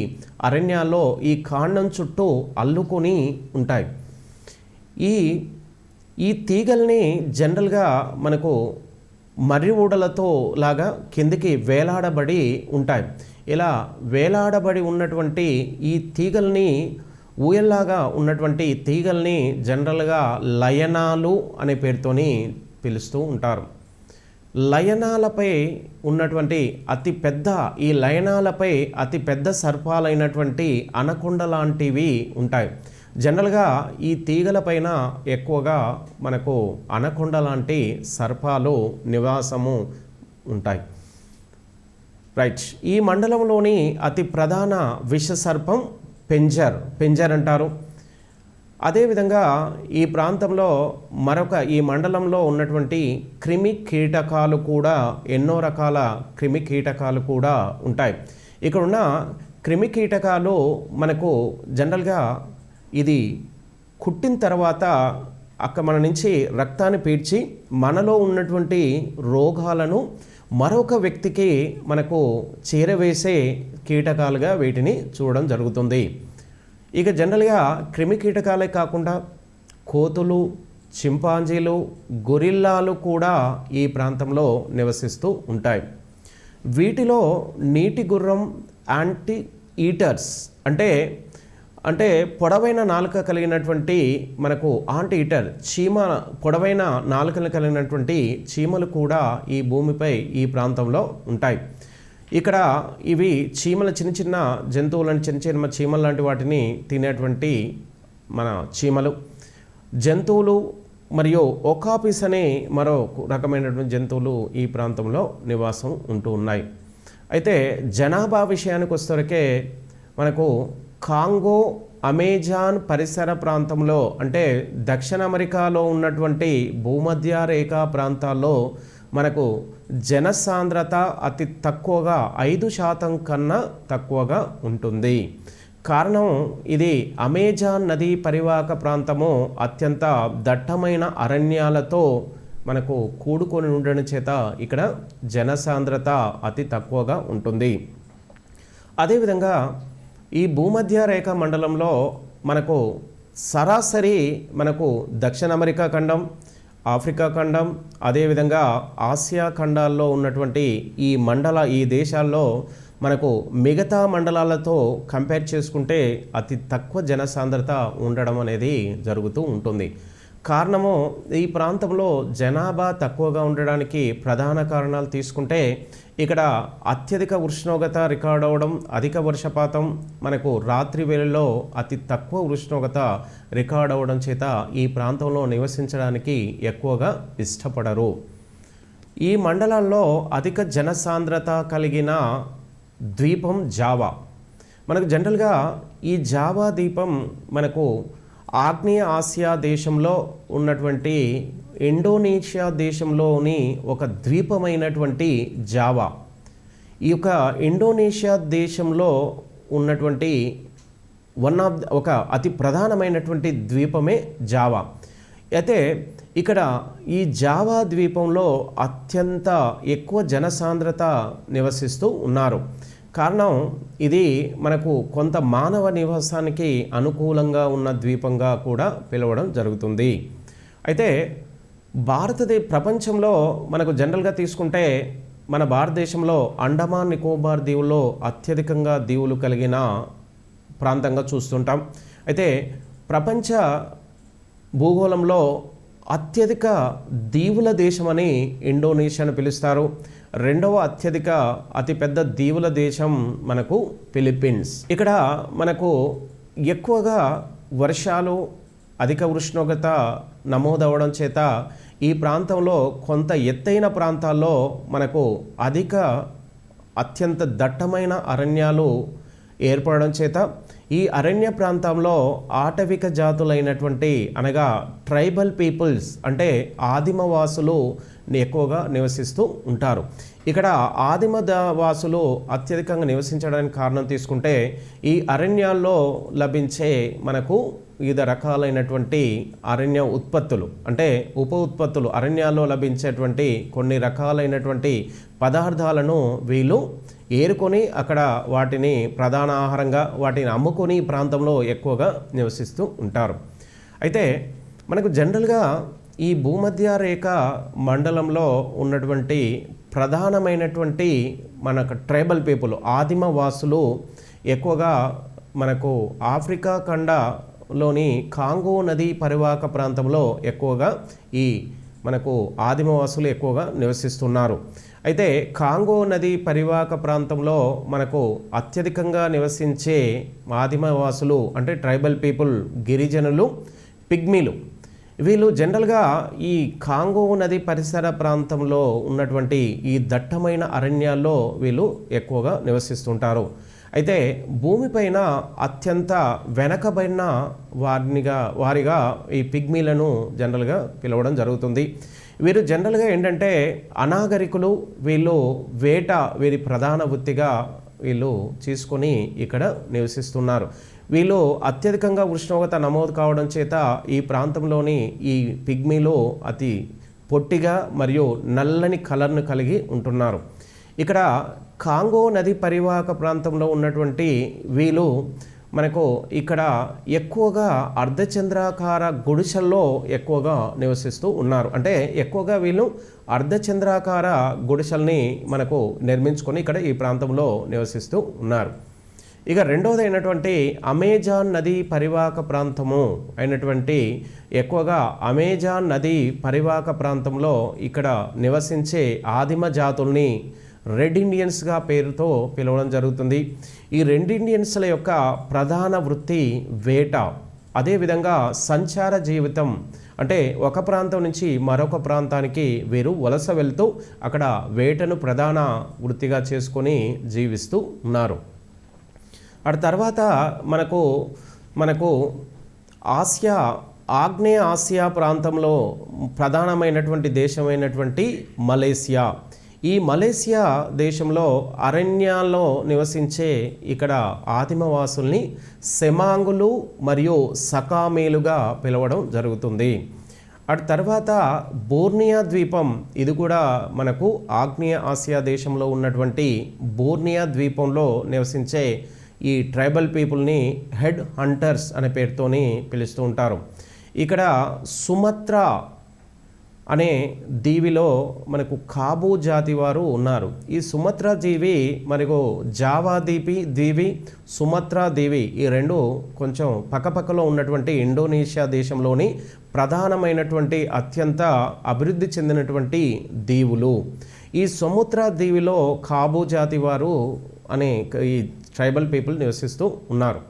అరణ్యాల్లో ఈ కాండం చుట్టూ అల్లుకొని ఉంటాయి. ఈ తీగల్ని జనరల్గా మనకు మర్రి ఊడలతో లాగా కిందికి వేలాడబడి ఉంటాయి. ఇలా వేలాడబడి ఉన్నటువంటి ఈ తీగల్ని, ఊయల్లాగా ఉన్నటువంటి తీగల్ని జనరల్గా లయనాలు అనే పేరుతోని పిలుస్తూ ఉంటారు. లయనాలపై ఉన్నటువంటి ఈ లయనాలపై అతి పెద్ద సర్పాలైనటువంటి అనకొండ లాంటివి ఉంటాయి. జనరల్గా ఈ తీగల పైన ఎక్కువగా మనకు అనకొండ లాంటి సర్పాలు నివాసము ఉంటాయి. రైట్. ఈ మండలంలోని అతి ప్రధాన విష సర్పం పెంజర్ అంటారు. అదేవిధంగా ఈ ప్రాంతంలో ఈ మండలంలో ఉన్నటువంటి క్రిమి కీటకాలు కూడా, ఎన్నో రకాల క్రిమి కీటకాలు కూడా ఉంటాయి. ఇక్కడ ఉన్న క్రిమి కీటకాలు మనకు జనరల్గా ఇది కుట్టిన తర్వాత మన నుంచి రక్తాన్ని పీల్చి మనలో ఉన్నటువంటి రోగాలను మరొక వ్యక్తికి మనకు చేరవేసే కీటకాలుగా వీటిని చూడడం జరుగుతుంది. ఇక జనరల్గా క్రిమి కీటకాలే కాకుండా కోతులు, చింపాంజీలు, గొరిల్లాలు కూడా ఈ ప్రాంతంలో నివసిస్తూ ఉంటాయి. వీటిలో నీటి గుర్రం యాంటీ ఈటర్స్ అంటే అంటే పొడవైన నాలుక కలిగినటువంటి మనకు యాంటీ ఈటర్ చీమ, పొడవైన నాలుకలు కలిగినటువంటి చీమలు కూడా ఈ భూమిపై ఈ ప్రాంతంలో ఉంటాయి. ఇక్కడ ఇవి చీమల చిన్న చిన్న జంతువులను, చిన్న చిన్న చీమలు లాంటి వాటిని తినేటువంటి మన చీమలు. జంతువులు మరియు ఒకాపిస్ అనే మరో రకమైనటువంటి జంతువులు ఈ ప్రాంతంలో నివాసం ఉంటూ ఉన్నాయి. అయితే జనాభా విషయానికి వచ్చేసరికి మనకు కాంగో, అమెజాన్ పరిసర ప్రాంతంలో అంటే దక్షిణ అమెరికాలో ఉన్నటువంటి భూమధ్య రేఖా ప్రాంతాల్లో మనకు జనసాంద్రత అతి తక్కువగా 5% కన్నా తక్కువగా ఉంటుంది. కారణం ఇది అమెజాన్ నదీ పరివాహక ప్రాంతము అత్యంత దట్టమైన అరణ్యాలతో మనకు కూడుకొని ఉండడం చేత ఇక్కడ జనసాంద్రత అతి తక్కువగా ఉంటుంది. అదేవిధంగా ఈ భూమధ్య రేఖ మండలంలో మనకు సరాసరి మనకు దక్షిణ అమెరికా ఖండం, ఆఫ్రికా ఖండం, అదేవిధంగా ఆసియా ఖండాల్లో ఉన్నటువంటి ఈ దేశాల్లో మనకు మిగతా మండలాలతో కంపేర్ చేసుకుంటే అతి తక్కువ జనసాంద్రత ఉండడం అనేది జరుగుతూ ఉంటుంది. కారణము ఈ ప్రాంతంలో జనాభా తక్కువగా ఉండడానికి ప్రధాన కారణాలు తీసుకుంటే ఇక్కడ అత్యధిక ఉష్ణోగ్రత రికార్డ్ అవ్వడం, అధిక వర్షపాతం, మనకు రాత్రి వేళల్లో అతి తక్కువ ఉష్ణోగ్రత రికార్డ్ అవ్వడం చేత ఈ ప్రాంతంలో నివసించడానికి ఎక్కువగా ఇష్టపడరు. ఈ మండలాల్లో అధిక జనసాంద్రత కలిగిన ద్వీపం జావా. మనకు జనరల్గా ఈ జావా ద్వీపం మనకు ఆగ్నేయ ఆసియా దేశంలో ఉన్నటువంటి ఇండోనేషియా దేశంలోని ఒక ద్వీపమైనటువంటి జావా. ఈ యొక్క ఇండోనేషియా దేశంలో ఉన్నటువంటి ఒక అతి ప్రధానమైనటువంటి ద్వీపమే జావా. అయితే ఇక్కడ ఈ జావా ద్వీపంలో అత్యంత ఎక్కువ జనసాంద్రత నివసిస్తూ ఉన్నారు. కారణం ఇది మనకు కొంత మానవ నివాసానికి అనుకూలంగా ఉన్న ద్వీపంగా కూడా పిలవడం జరుగుతుంది. అయితే ప్రపంచంలో మనకు జనరల్గా తీసుకుంటే మన భారతదేశంలో అండమాన్ నికోబార్ దీవుల్లో అత్యధికంగా దీవులు కలిగిన ప్రాంతంగా చూస్తుంటాం. అయితే ప్రపంచ భూగోళంలో అత్యధిక దీవుల దేశమని ఇండోనేషియాను పిలుస్తారు. రెండవ అతిపెద్ద దీవుల దేశం మనకు ఫిలిప్పీన్స్. ఇక్కడ మనకు ఎక్కువగా వర్షాలు, అధిక ఉష్ణోగ్రత నమోదవడం చేత ఈ ప్రాంతంలో కొంత ఎత్తైన ప్రాంతాల్లో మనకు అత్యంత దట్టమైన అరణ్యాలు ఏర్పడడం చేత ఈ అరణ్య ప్రాంతంలో ఆటవిక జాతులైనటువంటి అనగా ట్రైబల్ పీపుల్స్ అంటే ఆదిమవాసులు ఎక్కువగా నివసిస్తూ ఉంటారు. ఇక్కడ ఆదిమవాసులు అత్యధికంగా నివసించడానికి కారణం తీసుకుంటే ఈ అరణ్యాల్లో లభించే మనకు వివిధ రకాలైనటువంటి అరణ్య ఉత్పత్తులు అంటే ఉప ఉత్పత్తులు, అరణ్యాల్లో లభించేటువంటి కొన్ని రకాలైనటువంటి పదార్థాలను వీళ్ళు ఏరుకొని అక్కడ వాటిని ప్రధాన ఆహారంగా వాటిని అమ్ముకొని ఈ ప్రాంతంలో ఎక్కువగా నివసిస్తూ ఉంటారు. అయితే మనకు జనరల్గా ఈ భూమధ్య రేఖ మండలంలో ఉన్నటువంటి ప్రధానమైనటువంటి మనకు ట్రైబల్ పీపుల్, ఆదిమవాసులు ఎక్కువగా మనకు ఆఫ్రికా ఖండలోని కాంగో నదీ పరివాహక ప్రాంతంలో ఎక్కువగా ఈ మనకు ఆదిమవాసులు ఎక్కువగా నివసిస్తున్నారు. అయితే కాంగో నది పరివాహక ప్రాంతంలో మనకు అత్యధికంగా నివసించే ఆదిమవాసులు అంటే ట్రైబల్ పీపుల్, గిరిజనులు, పిగ్మీలు. వీళ్ళు జనరల్గా ఈ కాంగో నది పరిసర ప్రాంతంలో ఉన్నటువంటి ఈ దట్టమైన అరణ్యాల్లో వీళ్ళు ఎక్కువగా నివసిస్తుంటారు. అయితే భూమిపైన అత్యంత వెనకబడిన వారిగా ఈ పిగ్మీలను జనరల్గా పిలవడం జరుగుతుంది. వీరు జనరల్గా ఏంటంటే అనాగరికులు. వీళ్ళు వీరి ప్రధాన వృత్తిగా వీళ్ళు తీసుకొని ఇక్కడ నివసిస్తున్నారు. వీళ్ళు అత్యధికంగా ఉష్ణోగ్రత నమోదు కావడం చేత ఈ ప్రాంతంలోని ఈ పిగ్మీలు అతి పొట్టిగా మరియు నల్లని కలర్ను కలిగి ఉంటున్నారు. ఇక్కడ కాంగో నది పరివాహక ప్రాంతంలో ఉన్నటువంటి వీళ్ళు మనకు ఇక్కడ ఎక్కువగా అర్ధచంద్రాకార గుడిసెల్లో ఎక్కువగా నివసిస్తూ ఉన్నారు. అంటే ఎక్కువగా వీళ్ళు అర్ధచంద్రాకార గుడిసెల్ని మనకు నిర్మించుకొని ఇక్కడ ఈ ప్రాంతంలో నివసిస్తూ ఉన్నారు. ఇక రెండవది అయినటువంటి అమెజాన్ నది పరివాహక ప్రాంతము అయినటువంటి ఎక్కువగా అమెజాన్ నది పరివాహక ప్రాంతంలో ఇక్కడ నివసించే ఆదిమ జాతుల్ని రెడ్ ఇండియన్స్గా పేరుతో పిలవడం జరుగుతుంది. ఈ రెడ్ ఇండియన్స్ల యొక్క ప్రధాన వృత్తి వేట, అదేవిధంగా సంచార జీవితం. అంటే ఒక ప్రాంతం నుంచి మరొక ప్రాంతానికి వీరు వలస వెళ్తూ అక్కడ వేటను ప్రధాన వృత్తిగా చేసుకొని జీవిస్తూ ఉన్నారు. ఆ తర్వాత మనకు ఆసియా, ఆగ్నేయ ఆసియా ప్రాంతంలో ప్రధానమైనటువంటి దేశమైనటువంటి మలేసియా. ఈ మలేసియా దేశంలో అరణ్యాల్లో నివసించే ఇక్కడ ఆదిమవాసుల్ని సెమాంగులు మరియు సకామేలుగా పిలవడం జరుగుతుంది. అటు తర్వాత బోర్నియా ద్వీపం, ఇది కూడా మనకు ఆగ్నేయ ఆసియా దేశంలో ఉన్నటువంటి బోర్నియా ద్వీపంలో నివసించే ఈ ట్రైబల్ పీపుల్ని హెడ్ హంటర్స్ అనే పేరుతోని పిలుస్తూ ఉంటారు. ఇక్కడ సుమత్రా అనే దీవిలో మనకు కాబూ జాతి వారు ఉన్నారు. ఈ సుమత్రా దీవి మనకు జావా దీవి, సుమత్రా దీవి, ఈ రెండు కొంచెం పక్కపక్కలో ఉన్నటువంటి ఇండోనేషియా దేశంలోని ప్రధానమైనటువంటి అత్యంత అభివృద్ధి చెందినటువంటి దీవులు. ఈ సుమత్రా దీవిలో కాబూ జాతి వారు అనే ఈ ట్రైబల్ పీపుల్ నివసిస్తూ ఉన్నారు.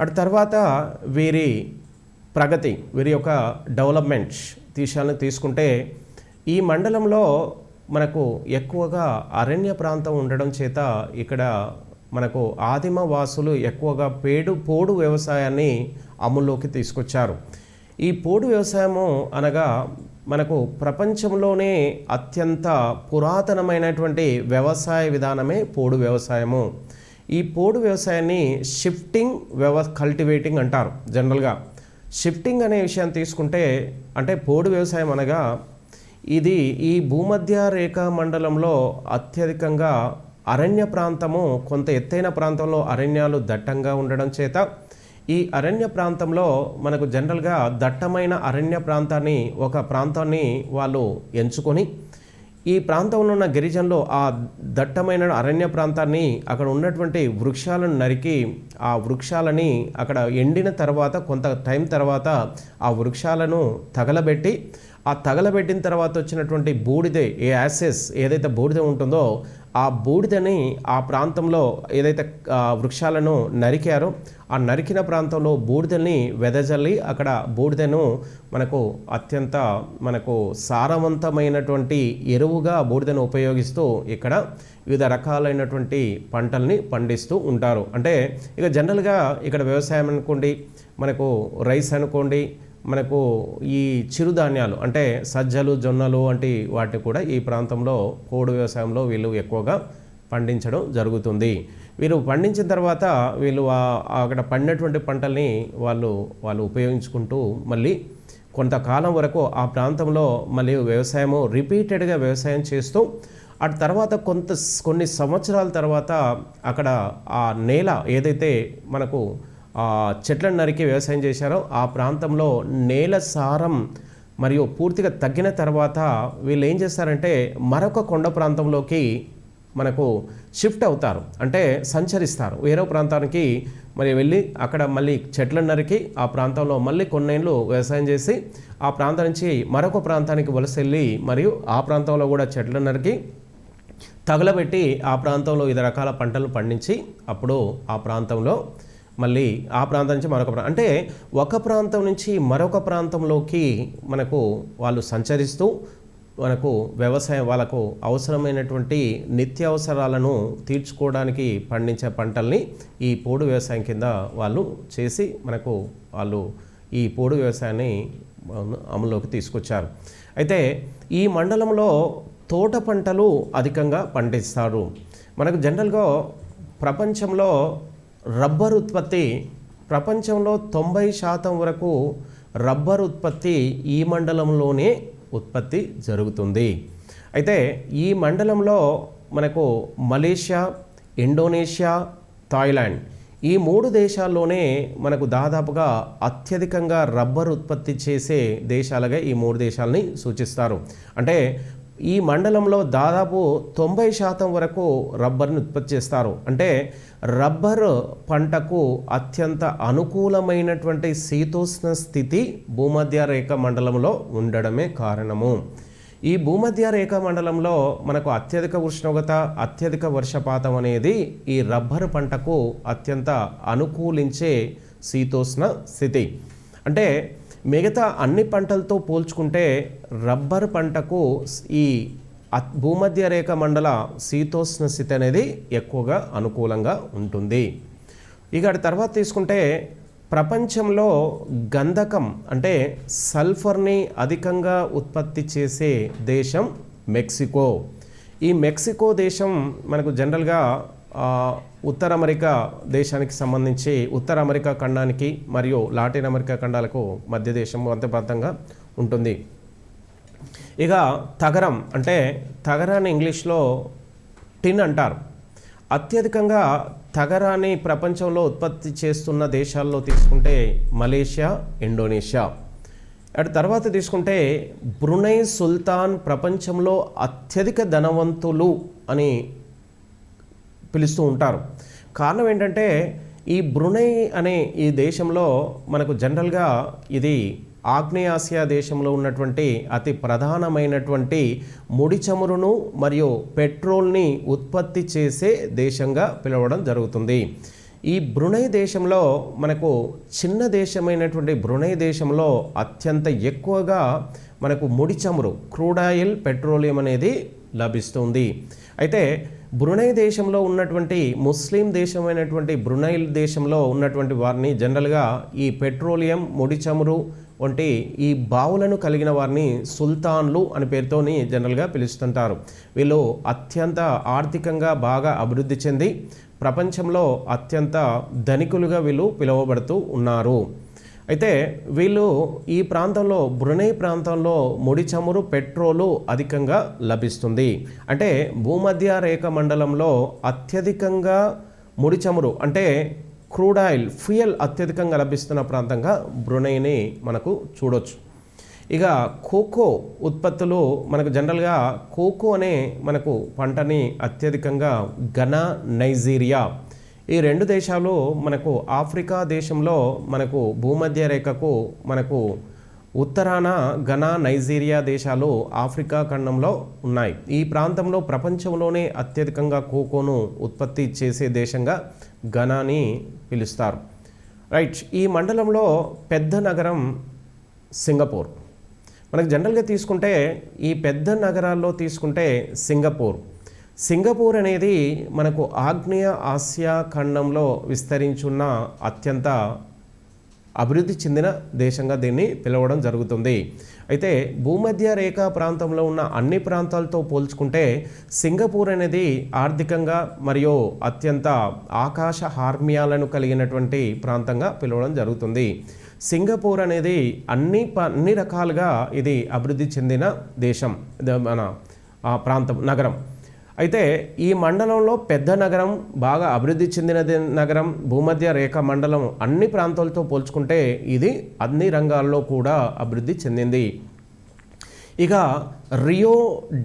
అటు తర్వాత వీరి ప్రగతి, వీరి యొక్క డెవలప్మెంట్ విషయాలను తీసుకుంటే ఈ మండలంలో మనకు ఎక్కువగా అరణ్య ప్రాంతం ఉండడం చేత ఇక్కడ మనకు ఆదిమ వాసులు ఎక్కువగా పోడు వ్యవసాయాన్ని అమల్లోకి తీసుకొచ్చారు. ఈ పోడు వ్యవసాయము అనగా మనకు ప్రపంచంలోనే అత్యంత పురాతనమైనటువంటి వ్యవసాయ విధానమే పోడు వ్యవసాయము. ఈ పోడు వ్యవసాయాన్ని షిఫ్టింగ్ కల్టివేటింగ్ అంటారు. జనరల్గా షిఫ్టింగ్ అనే విషయాన్ని తీసుకుంటే, అంటే పోడు వ్యవసాయం అనగా ఇది ఈ భూమధ్య రేఖా మండలంలో అత్యధికంగా అరణ్య ప్రాంతము, కొంత ఎత్తైన ప్రాంతంలో అరణ్యాలు దట్టంగా ఉండడం చేత ఈ అరణ్య ప్రాంతంలో మనకు జనరల్గా దట్టమైన అరణ్య ప్రాంతాన్ని, ఒక ప్రాంతాన్ని వాళ్ళు ఎంచుకొని ఈ ప్రాంతంలో ఉన్న గిరిజనులు ఆ దట్టమైన అరణ్య ప్రాంతాన్ని, అక్కడ ఉన్నటువంటి వృక్షాలను నరికి ఆ వృక్షాలని అక్కడ ఎండిన తర్వాత కొంత టైం తర్వాత ఆ వృక్షాలను తగలబెట్టి, ఆ తగలబెట్టిన తర్వాత వచ్చినటువంటి బూడిదే, ఏ యాసెస్ ఏదైతే బూడిద ఉంటుందో ఆ బూడిదని ఆ ప్రాంతంలో ఏదైతే వృక్షాలను నరికారో ఆ నరికిన ప్రాంతంలో బూడిదని వెదజల్లి అక్కడ బూడిదను అత్యంత సారవంతమైనటువంటి ఎరువుగా బూడిదను ఉపయోగిస్తూ ఇక్కడ వివిధ రకాలైనటువంటి పంటల్ని పండిస్తూ ఉంటారు. అంటే ఇక జనరల్గా ఇక్కడ వ్యవసాయం అనుకోండి, మనకు రైస్ అనుకోండి, మనకు ఈ చిరుధాన్యాలు అంటే సజ్జలు, జొన్నలు వంటి వాటిని కూడా ఈ ప్రాంతంలో పోడు వ్యవసాయంలో వీళ్ళు ఎక్కువగా పండించడం జరుగుతుంది. వీరు పండించిన తర్వాత వీళ్ళు అక్కడ పండినటువంటి పంటల్ని వాళ్ళు ఉపయోగించుకుంటూ మళ్ళీ కొంతకాలం వరకు ఆ ప్రాంతంలో మళ్ళీ వ్యవసాయము రిపీటెడ్గా వ్యవసాయం చేస్తూ ఆ తర్వాత కొన్ని సంవత్సరాల తర్వాత అక్కడ ఆ నేల ఏదైతే మనకు చెట్లను నరికి వ్యవసాయం చేశారో ఆ ప్రాంతంలో నేల సారం మరియు పూర్తిగా తగ్గిన తర్వాత వీళ్ళు ఏం చేస్తారంటే మరొక కొండ ప్రాంతంలోకి మనకు షిఫ్ట్ అవుతారు. అంటే సంచరిస్తారు, వేరే ప్రాంతానికి మరి వెళ్ళి అక్కడ మళ్ళీ చెట్లను నరికి ఆ ప్రాంతంలో మళ్ళీ కొన్నేళ్ళు వ్యవసాయం చేసి ఆ ప్రాంతం నుంచి మరొక ప్రాంతానికి వలస వెళ్ళి మరియు ఆ ప్రాంతంలో కూడా చెట్లను నరికి తగలబెట్టి ఆ ప్రాంతంలో వివిధ రకాల పంటలు పండించి అప్పుడు ఆ ప్రాంతంలో మళ్ళీ ఆ ప్రాంతం నుంచి మరొక ప్రాంతం, అంటే ఒక ప్రాంతం నుంచి మరొక ప్రాంతంలోకి మనకు వాళ్ళు సంచరిస్తూ మనకు వ్యవసాయం వాళ్ళకు అవసరమైనటువంటి నిత్యావసరాలను తీర్చుకోవడానికి పండించే పంటల్ని ఈ పోడు వ్యవసాయం కింద వాళ్ళు చేసి వాళ్ళు ఈ పోడు వ్యవసాయాన్ని అమలులోకి తీసుకొచ్చారు. అయితే ఈ మండలంలో తోట పంటలు అధికంగా పండిస్తారు. మనకు జనరల్గా ప్రపంచంలో రబ్బర్ ఉత్పత్తి, ప్రపంచంలో 90% వరకు రబ్బర్ ఉత్పత్తి ఈ మండలంలోనే ఉత్పత్తి జరుగుతుంది. అయితే ఈ మండలంలో మనకు మలేషియా, ఇండోనేషియా, థాయిలాండ్ ఈ 3 దేశాల్లోనే మనకు దాదాపుగా అత్యధికంగా రబ్బర్ ఉత్పత్తి చేసే దేశాలుగా ఈ 3 దేశాలని సూచిస్తారు. అంటే ఈ మండలంలో దాదాపు 90% వరకు రబ్బర్ని ఉత్పత్తి చేస్తారు. అంటే రబ్బర్ పంటకు అత్యంత అనుకూలమైనటువంటి శీతోష్ణ స్థితి భూమధ్య రేఖ మండలంలో ఉండడమే కారణము. ఈ భూమధ్య రేఖ మండలంలో మనకు అత్యధిక ఉష్ణోగ్రత, అత్యధిక వర్షపాతం అనేది ఈ రబ్బర్ పంటకు అత్యంత అనుకూలించే శీతోష్ణ స్థితి. అంటే మిగతా అన్ని పంటలతో పోల్చుకుంటే రబ్బర్ పంటకు ఈ భూమధ్య రేఖ మండల శీతోష్ణ స్థితి అనేది ఎక్కువగా అనుకూలంగా ఉంటుంది. ఇక తర్వాత తీసుకుంటే ప్రపంచంలో గంధకం అంటే సల్ఫర్ని అధికంగా ఉత్పత్తి చేసే దేశం మెక్సికో. ఈ మెక్సికో దేశం మనకు జనరల్గా ఉత్తర అమెరికా దేశానికి సంబంధించి ఉత్తర అమెరికా ఖండానికి మరియు లాటిన్ అమెరికా ఖండాలకు మధ్య దేశం మధ్య ప్రాంతంగా ఉంటుంది. ఇక తగరం అంటే తగరాన్ని ఇంగ్లీష్లో టిన్ అంటారు. అత్యధికంగా తగరాన్ని ప్రపంచంలో ఉత్పత్తి చేస్తున్న దేశాల్లో తీసుకుంటే మలేషియా, ఇండోనేషియా. అటు తర్వాత తీసుకుంటే బ్రునై సుల్తాన్ ప్రపంచంలో అత్యధిక ధనవంతులు అని పిలుస్తూ ఉంటారు. కారణం ఏంటంటే ఈ బ్రునై అనే ఈ దేశంలో మనకు జనరల్గా ఇది ఆగ్నేయాసియా దేశంలో ఉన్నటువంటి అతి ప్రధానమైనటువంటి ముడి చమురును మరియు పెట్రోల్ని ఉత్పత్తి చేసే దేశంగా పిలవడం జరుగుతుంది. ఈ బ్రునై దేశంలో మనకు చిన్న దేశమైనటువంటి బ్రునై దేశంలో అత్యంత ఎక్కువగా మనకు ముడి చమురు క్రూడ్ ఆయిల్, పెట్రోలియం అనేది లభిస్తుంది. అయితే బ్రునై దేశంలో ఉన్నటువంటి ముస్లిం దేశమైనటువంటి బ్రునై దేశంలో ఉన్నటువంటి వారిని జనరల్గా ఈ పెట్రోలియం, ముడి చమురు వంటి ఈ బావులను కలిగిన వారిని సుల్తాన్లు అని పేరుతోని జనరల్గా పిలుస్తుంటారు. వీళ్ళు అత్యంత ఆర్థికంగా బాగా అభివృద్ధి చెంది ప్రపంచంలో అత్యంత ధనికులుగా వీళ్ళు పిలువబడుతూ ఉన్నారు. అయితే వీళ్ళు ఈ ప్రాంతంలో బ్రునై ప్రాంతంలో ముడి చమురు, పెట్రోలు అధికంగా లభిస్తుంది. అంటే భూమధ్య రేఖ మండలంలో అత్యధికంగా ముడి చమురు అంటే క్రూడ్ ఆయిల్, ఫ్యూయల్ అత్యధికంగా లభిస్తున్న ప్రాంతంగా బ్రునైని మనకు చూడొచ్చు. ఇక కోకో ఉత్పత్తులు మనకు జనరల్గా కోకో అనే మనకు పంటని అత్యధికంగా ఘనా, నైజీరియా ఈ 2 దేశాలు మనకు ఆఫ్రికా దేశంలో మనకు భూమధ్య రేఖకు మనకు ఉత్తరాన ఘనా, నైజీరియా దేశాలు ఆఫ్రికా ఖండంలో ఉన్నాయి. ఈ ప్రాంతంలో ప్రపంచంలోనే అత్యధికంగా కోకోను ఉత్పత్తి చేసే దేశంగా ఘనాని పిలుస్తారు. రైట్. ఈ మండలంలో పెద్ద నగరం సింగపూర్. మనకు జనరల్గా తీసుకుంటే ఈ పెద్ద నగరాల్లో తీసుకుంటే సింగపూర్ అనేది మనకు ఆగ్నేయ ఆసియా ఖండంలో విస్తరించున్న అత్యంత అభివృద్ధి చెందిన దేశంగా దీన్ని పిలవడం జరుగుతుంది. అయితే భూమధ్య రేఖ ప్రాంతంలో ఉన్న అన్ని ప్రాంతాలతో పోల్చుకుంటే సింగపూర్ అనేది ఆర్థికంగా మరియు అత్యంత ఆకాశ హార్మ్యాలను కలిగినటువంటి ప్రాంతంగా పిలవడం జరుగుతుంది. సింగపూర్ అనేది అన్ని రకాలుగా ఇది అభివృద్ధి చెందిన దేశం, మన ప్రాంతం, నగరం. అయితే ఈ మండలంలో పెద్ద నగరం, బాగా అభివృద్ధి చెందిన నగరం, భూమధ్య రేఖ మండలం అన్ని ప్రాంతాలతో పోల్చుకుంటే ఇది అన్ని రంగాల్లో కూడా అభివృద్ధి చెందింది. ఇక రియో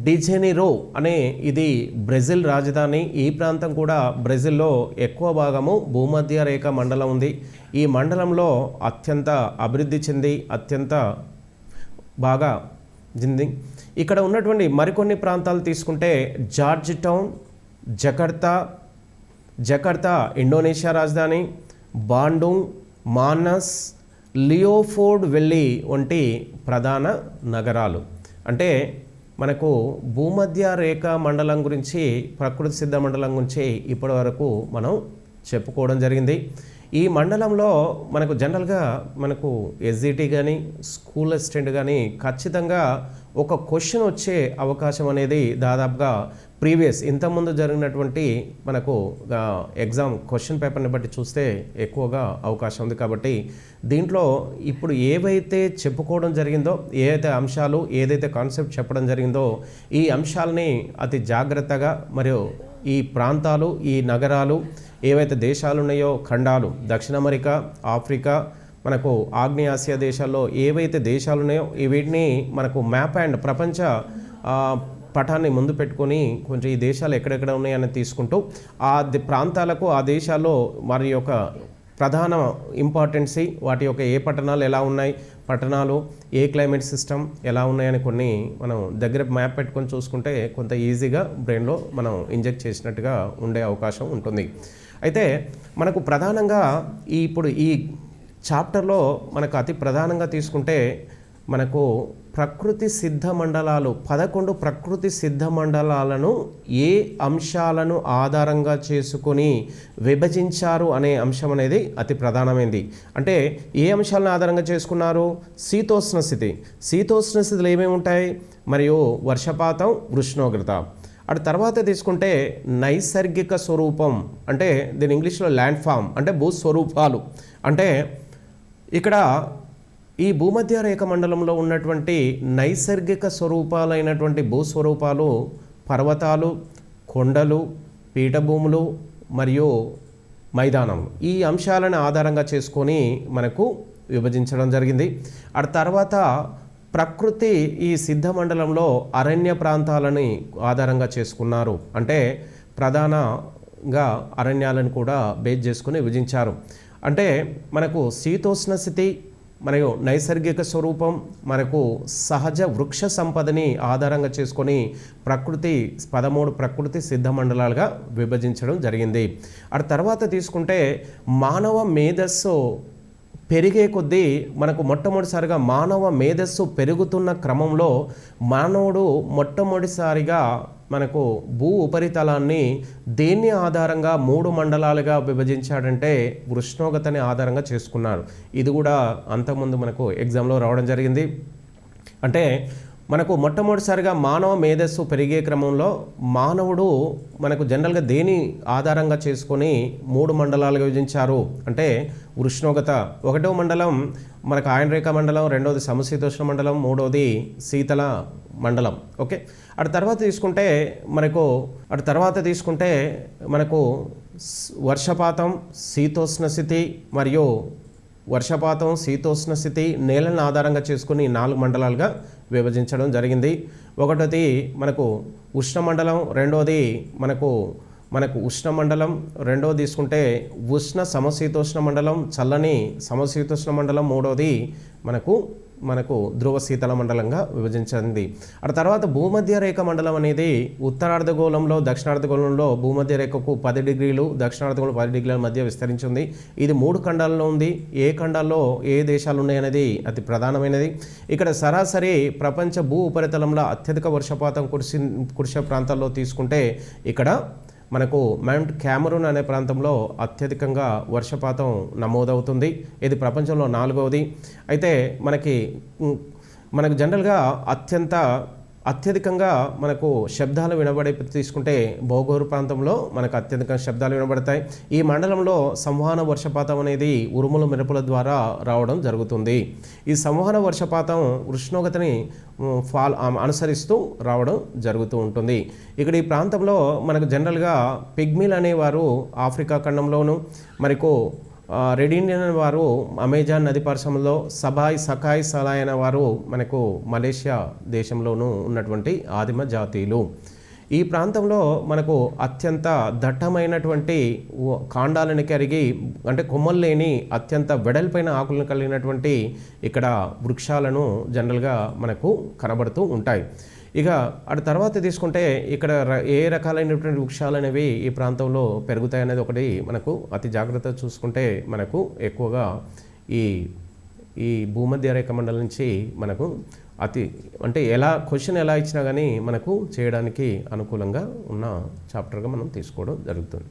డి జెనీరో అనే ఇది బ్రెజిల్ రాజధాని. ఈ ప్రాంతం కూడా బ్రెజిల్లో ఎక్కువ భాగము భూమధ్య రేఖ మండలం ఉంది. ఈ మండలంలో అత్యంత అభివృద్ధి చెంది అత్యంత బాగా చెంది ఇక్కడ ఉన్నటువంటి మరికొన్ని ప్రాంతాలు తీసుకుంటే జార్జ్ టౌన్, జకర్తా ఇండోనేషియా రాజధాని, బాండుంగ్, మానస్, లియోపోల్డ్ వెల్లీ వంటి ప్రధాన నగరాలు. అంటే మనకు భూమధ్య రేఖ మండలం గురించి, ప్రకృతి సిద్ధ మండలం గురించి ఇప్పటి వరకు మనం చెప్పుకోవడం జరిగింది. ఈ మండలంలో మనకు జనరల్గా మనకు ఎస్జిటి కానీ స్కూల్ అసిస్టెంట్ కానీ ఖచ్చితంగా ఒక క్వశ్చన్ వచ్చే అవకాశం అనేది దాదాపుగా ప్రీవియస్ ఇంతకుముందు జరిగినటువంటి మనకు ఎగ్జామ్ క్వశ్చన్ పేపర్ని బట్టి చూస్తే ఎక్కువగా అవకాశం ఉంది. కాబట్టి దీంట్లో ఇప్పుడు ఏవైతే చెప్పుకోవడం జరిగిందో, ఏదైతే అంశాలు, ఏదైతే కాన్సెప్ట్ చెప్పడం జరిగిందో ఈ అంశాలని అతి జాగ్రత్తగా మరియు ఈ ప్రాంతాలు, ఈ నగరాలు, ఏవైతే దేశాలు ఉన్నాయో ఖండాలు, దక్షిణ అమెరికా, ఆఫ్రికా, మనకు ఆగ్నేయాసియా దేశాల్లో ఏవైతే దేశాలు ఉన్నాయో వీటిని మనకు మ్యాప్ అండ్ ప్రపంచ పటాన్ని ముందు పెట్టుకొని కొంచెం ఈ దేశాలు ఎక్కడెక్కడ ఉన్నాయని తీసుకుంటూ ఆ ప్రాంతాలకు ఆ దేశాల్లో వారి యొక్క ప్రధాన ఇంపార్టెన్సీ, వాటి యొక్క ఏ పట్టణాలు ఎలా ఉన్నాయి, పట్టణాలు ఏ క్లైమేట్ సిస్టమ్ ఎలా ఉన్నాయని కొన్ని మనం దగ్గర మ్యాప్ పెట్టుకొని చూసుకుంటే కొంత ఈజీగా బ్రెయిన్లో మనం ఇంజెక్ట్ చేసినట్టుగా ఉండే అవకాశం ఉంటుంది. అయితే మనకు ప్రధానంగా ఇప్పుడు ఈ చాప్టర్లో మనకు అతి ప్రధానంగా తీసుకుంటే మనకు ప్రకృతి సిద్ధ మండలాలు 11 ప్రకృతి సిద్ధ మండలాలను ఏ అంశాలను ఆధారంగా చేసుకొని విభజించారు అనే అంశం అనేది అతి ప్రధానమైనది. అంటే ఏ అంశాలను ఆధారంగా చేసుకున్నారు? శీతోష్ణ స్థితి. శీతోష్ణ స్థితిలో ఏమేమి ఉంటాయి? మరియు వర్షపాతం, ఉష్ణోగ్రత. అటు తర్వాత తీసుకుంటే నైసర్గిక స్వరూపం, అంటే దీని ఇంగ్లీష్లో ల్యాండ్ ఫామ్, అంటే భూస్వరూపాలు. అంటే ఇక్కడ ఈ భూమధ్య రేఖ మండలంలో ఉన్నటువంటి నైసర్గిక స్వరూపాలైనటువంటి భూస్వరూపాలు పర్వతాలు, కొండలు, పీఠభూములు మరియు మైదానం, ఈ అంశాలను ఆధారంగా చేసుకొని మనకు విభజించడం జరిగింది. ఆ తర్వాత ప్రకృతి ఈ సిద్ధ మండలంలో అరణ్య ప్రాంతాలని ఆధారంగా చేసుకున్నారు. అంటే ప్రధానంగా అరణ్యాలను కూడా బేస్ చేసుకుని విభజించారు. అంటే మనకు శీతోష్ణ స్థితి మరియు నైసర్గిక స్వరూపం, మనకు సహజ వృక్ష సంపదని ఆధారంగా చేసుకొని ప్రకృతి 13 ప్రకృతి సిద్ధ మండలాలుగా విభజించడం జరిగింది. ఆ తర్వాత తీసుకుంటే మానవ మేధస్సు పెరిగే కొద్దీ మనకు మొట్టమొదటిసారిగా మానవ మేధస్సు పెరుగుతున్న క్రమంలో మానవుడు మొట్టమొదటిసారిగా మనకు భూ ఉపరితలాన్ని దేన్ని ఆధారంగా 3 మండలాలుగా విభజించాడంటే ఉష్ణోగ్రతని ఆధారంగా చేసుకున్నారు. ఇది కూడా అంతకుముందు మనకు ఎగ్జామ్లో రావడం జరిగింది. అంటే మనకు మొట్టమొదటిసారిగా మానవ మేధస్సు పెరిగే క్రమంలో మానవుడు మనకు జనరల్గా దేని ఆధారంగా చేసుకొని 3 మండలాలుగా విభజించారు అంటే ఉష్ణోగ్రత. 1వ మండలం మనకు ఆయనరేఖ మండలం, 2వది సమశీతోష్ణ మండలం, 3వది శీతల మండలం. ఓకే, అటు తర్వాత తీసుకుంటే మనకు వర్షపాతం, శీతోష్ణ స్థితి మరియు వర్షపాతం, శీతోష్ణ స్థితి, నేలను ఆధారంగా చేసుకుని 4 మండలాలుగా విభజించడం జరిగింది. ఒకటోది మనకు ఉష్ణమండలం, రెండోది మనకు ఉష్ణమండలం, రెండోది తీసుకుంటే ఉష్ణ సమశీతోష్ణ మండలం, చల్లని సమశీతోష్ణ మండలం, మూడోది మనకు ధ్రువ శీతల మండలంగా విభజించింది. ఆ తర్వాత భూమధ్య రేఖ మండలం అనేది ఉత్తరార్ధగోళంలో, దక్షిణార్ధగోళంలో భూమధ్య రేఖకు 10 డిగ్రీలు, దక్షిణార్ధగోళం 10 డిగ్రీల మధ్య విస్తరించింది. ఇది 3 ఖండాల్లో ఉంది. ఏ ఖండాల్లో ఏ దేశాలు ఉన్నాయనేది అతి ప్రధానమైనది. ఇక్కడ సరాసరి ప్రపంచ భూ ఉపరితలంలో అత్యధిక వర్షపాతం కురిసే ప్రాంతాల్లో తీసుకుంటే ఇక్కడ మనకు మౌంట్ క్యామరూన్ అనే ప్రాంతంలో అత్యధికంగా వర్షపాతం నమోదవుతుంది. ఇది ప్రపంచంలో 4వది. అయితే మనకు జనరల్గా అత్యధికంగా మనకు శబ్దాలు వినబడే తీసుకుంటే భోగోరు ప్రాంతంలో మనకు అత్యధిక శబ్దాలు వినబడతాయి. ఈ మండలంలో సంవహన వర్షపాతం అనేది ఉరుముల మెరుపుల ద్వారా రావడం జరుగుతుంది. ఈ సంవహన వర్షపాతం ఉష్ణోగ్రతని అనుసరిస్తూ రావడం జరుగుతూ ఉంటుంది. ఇక్కడ ఈ ప్రాంతంలో మనకు జనరల్గా పిగ్మీలు అనేవారు ఆఫ్రికా ఖండంలోను, రెడ్ ఇండియన్ వారు అమెజాన్ నది పరిశ్రమలో, సకాయ్ సలాయ్ అనే వారు మనకు మలేషియా దేశంలోనూ ఉన్నటువంటి ఆదిమ జాతీయులు. ఈ ప్రాంతంలో మనకు అత్యంత దట్టమైనటువంటి కాండాలను కరిగి అంటే కొమ్మలు లేని అత్యంత వెడల్పైన ఆకులను కలిగినటువంటి ఇక్కడ వృక్షాలను జనరల్గా మనకు కనబడుతూ ఉంటాయి. ఇక అటు తర్వాత తీసుకుంటే ఇక్కడ ఏ రకాలైనటువంటి వృక్షాలు అనేవి ఈ ప్రాంతంలో పెరుగుతాయి అనేది ఒకటి మనకు అతి జాగ్రత్తగా చూసుకుంటే మనకు ఎక్కువగా ఈ భూమధ్య రేఖ మండలం నుంచి మనకు క్వశ్చన్ ఎలా ఇచ్చినా కానీ మనకు చేయడానికి అనుకూలంగా ఉన్న చాప్టర్గా మనం తీసుకోవడం జరుగుతుంది.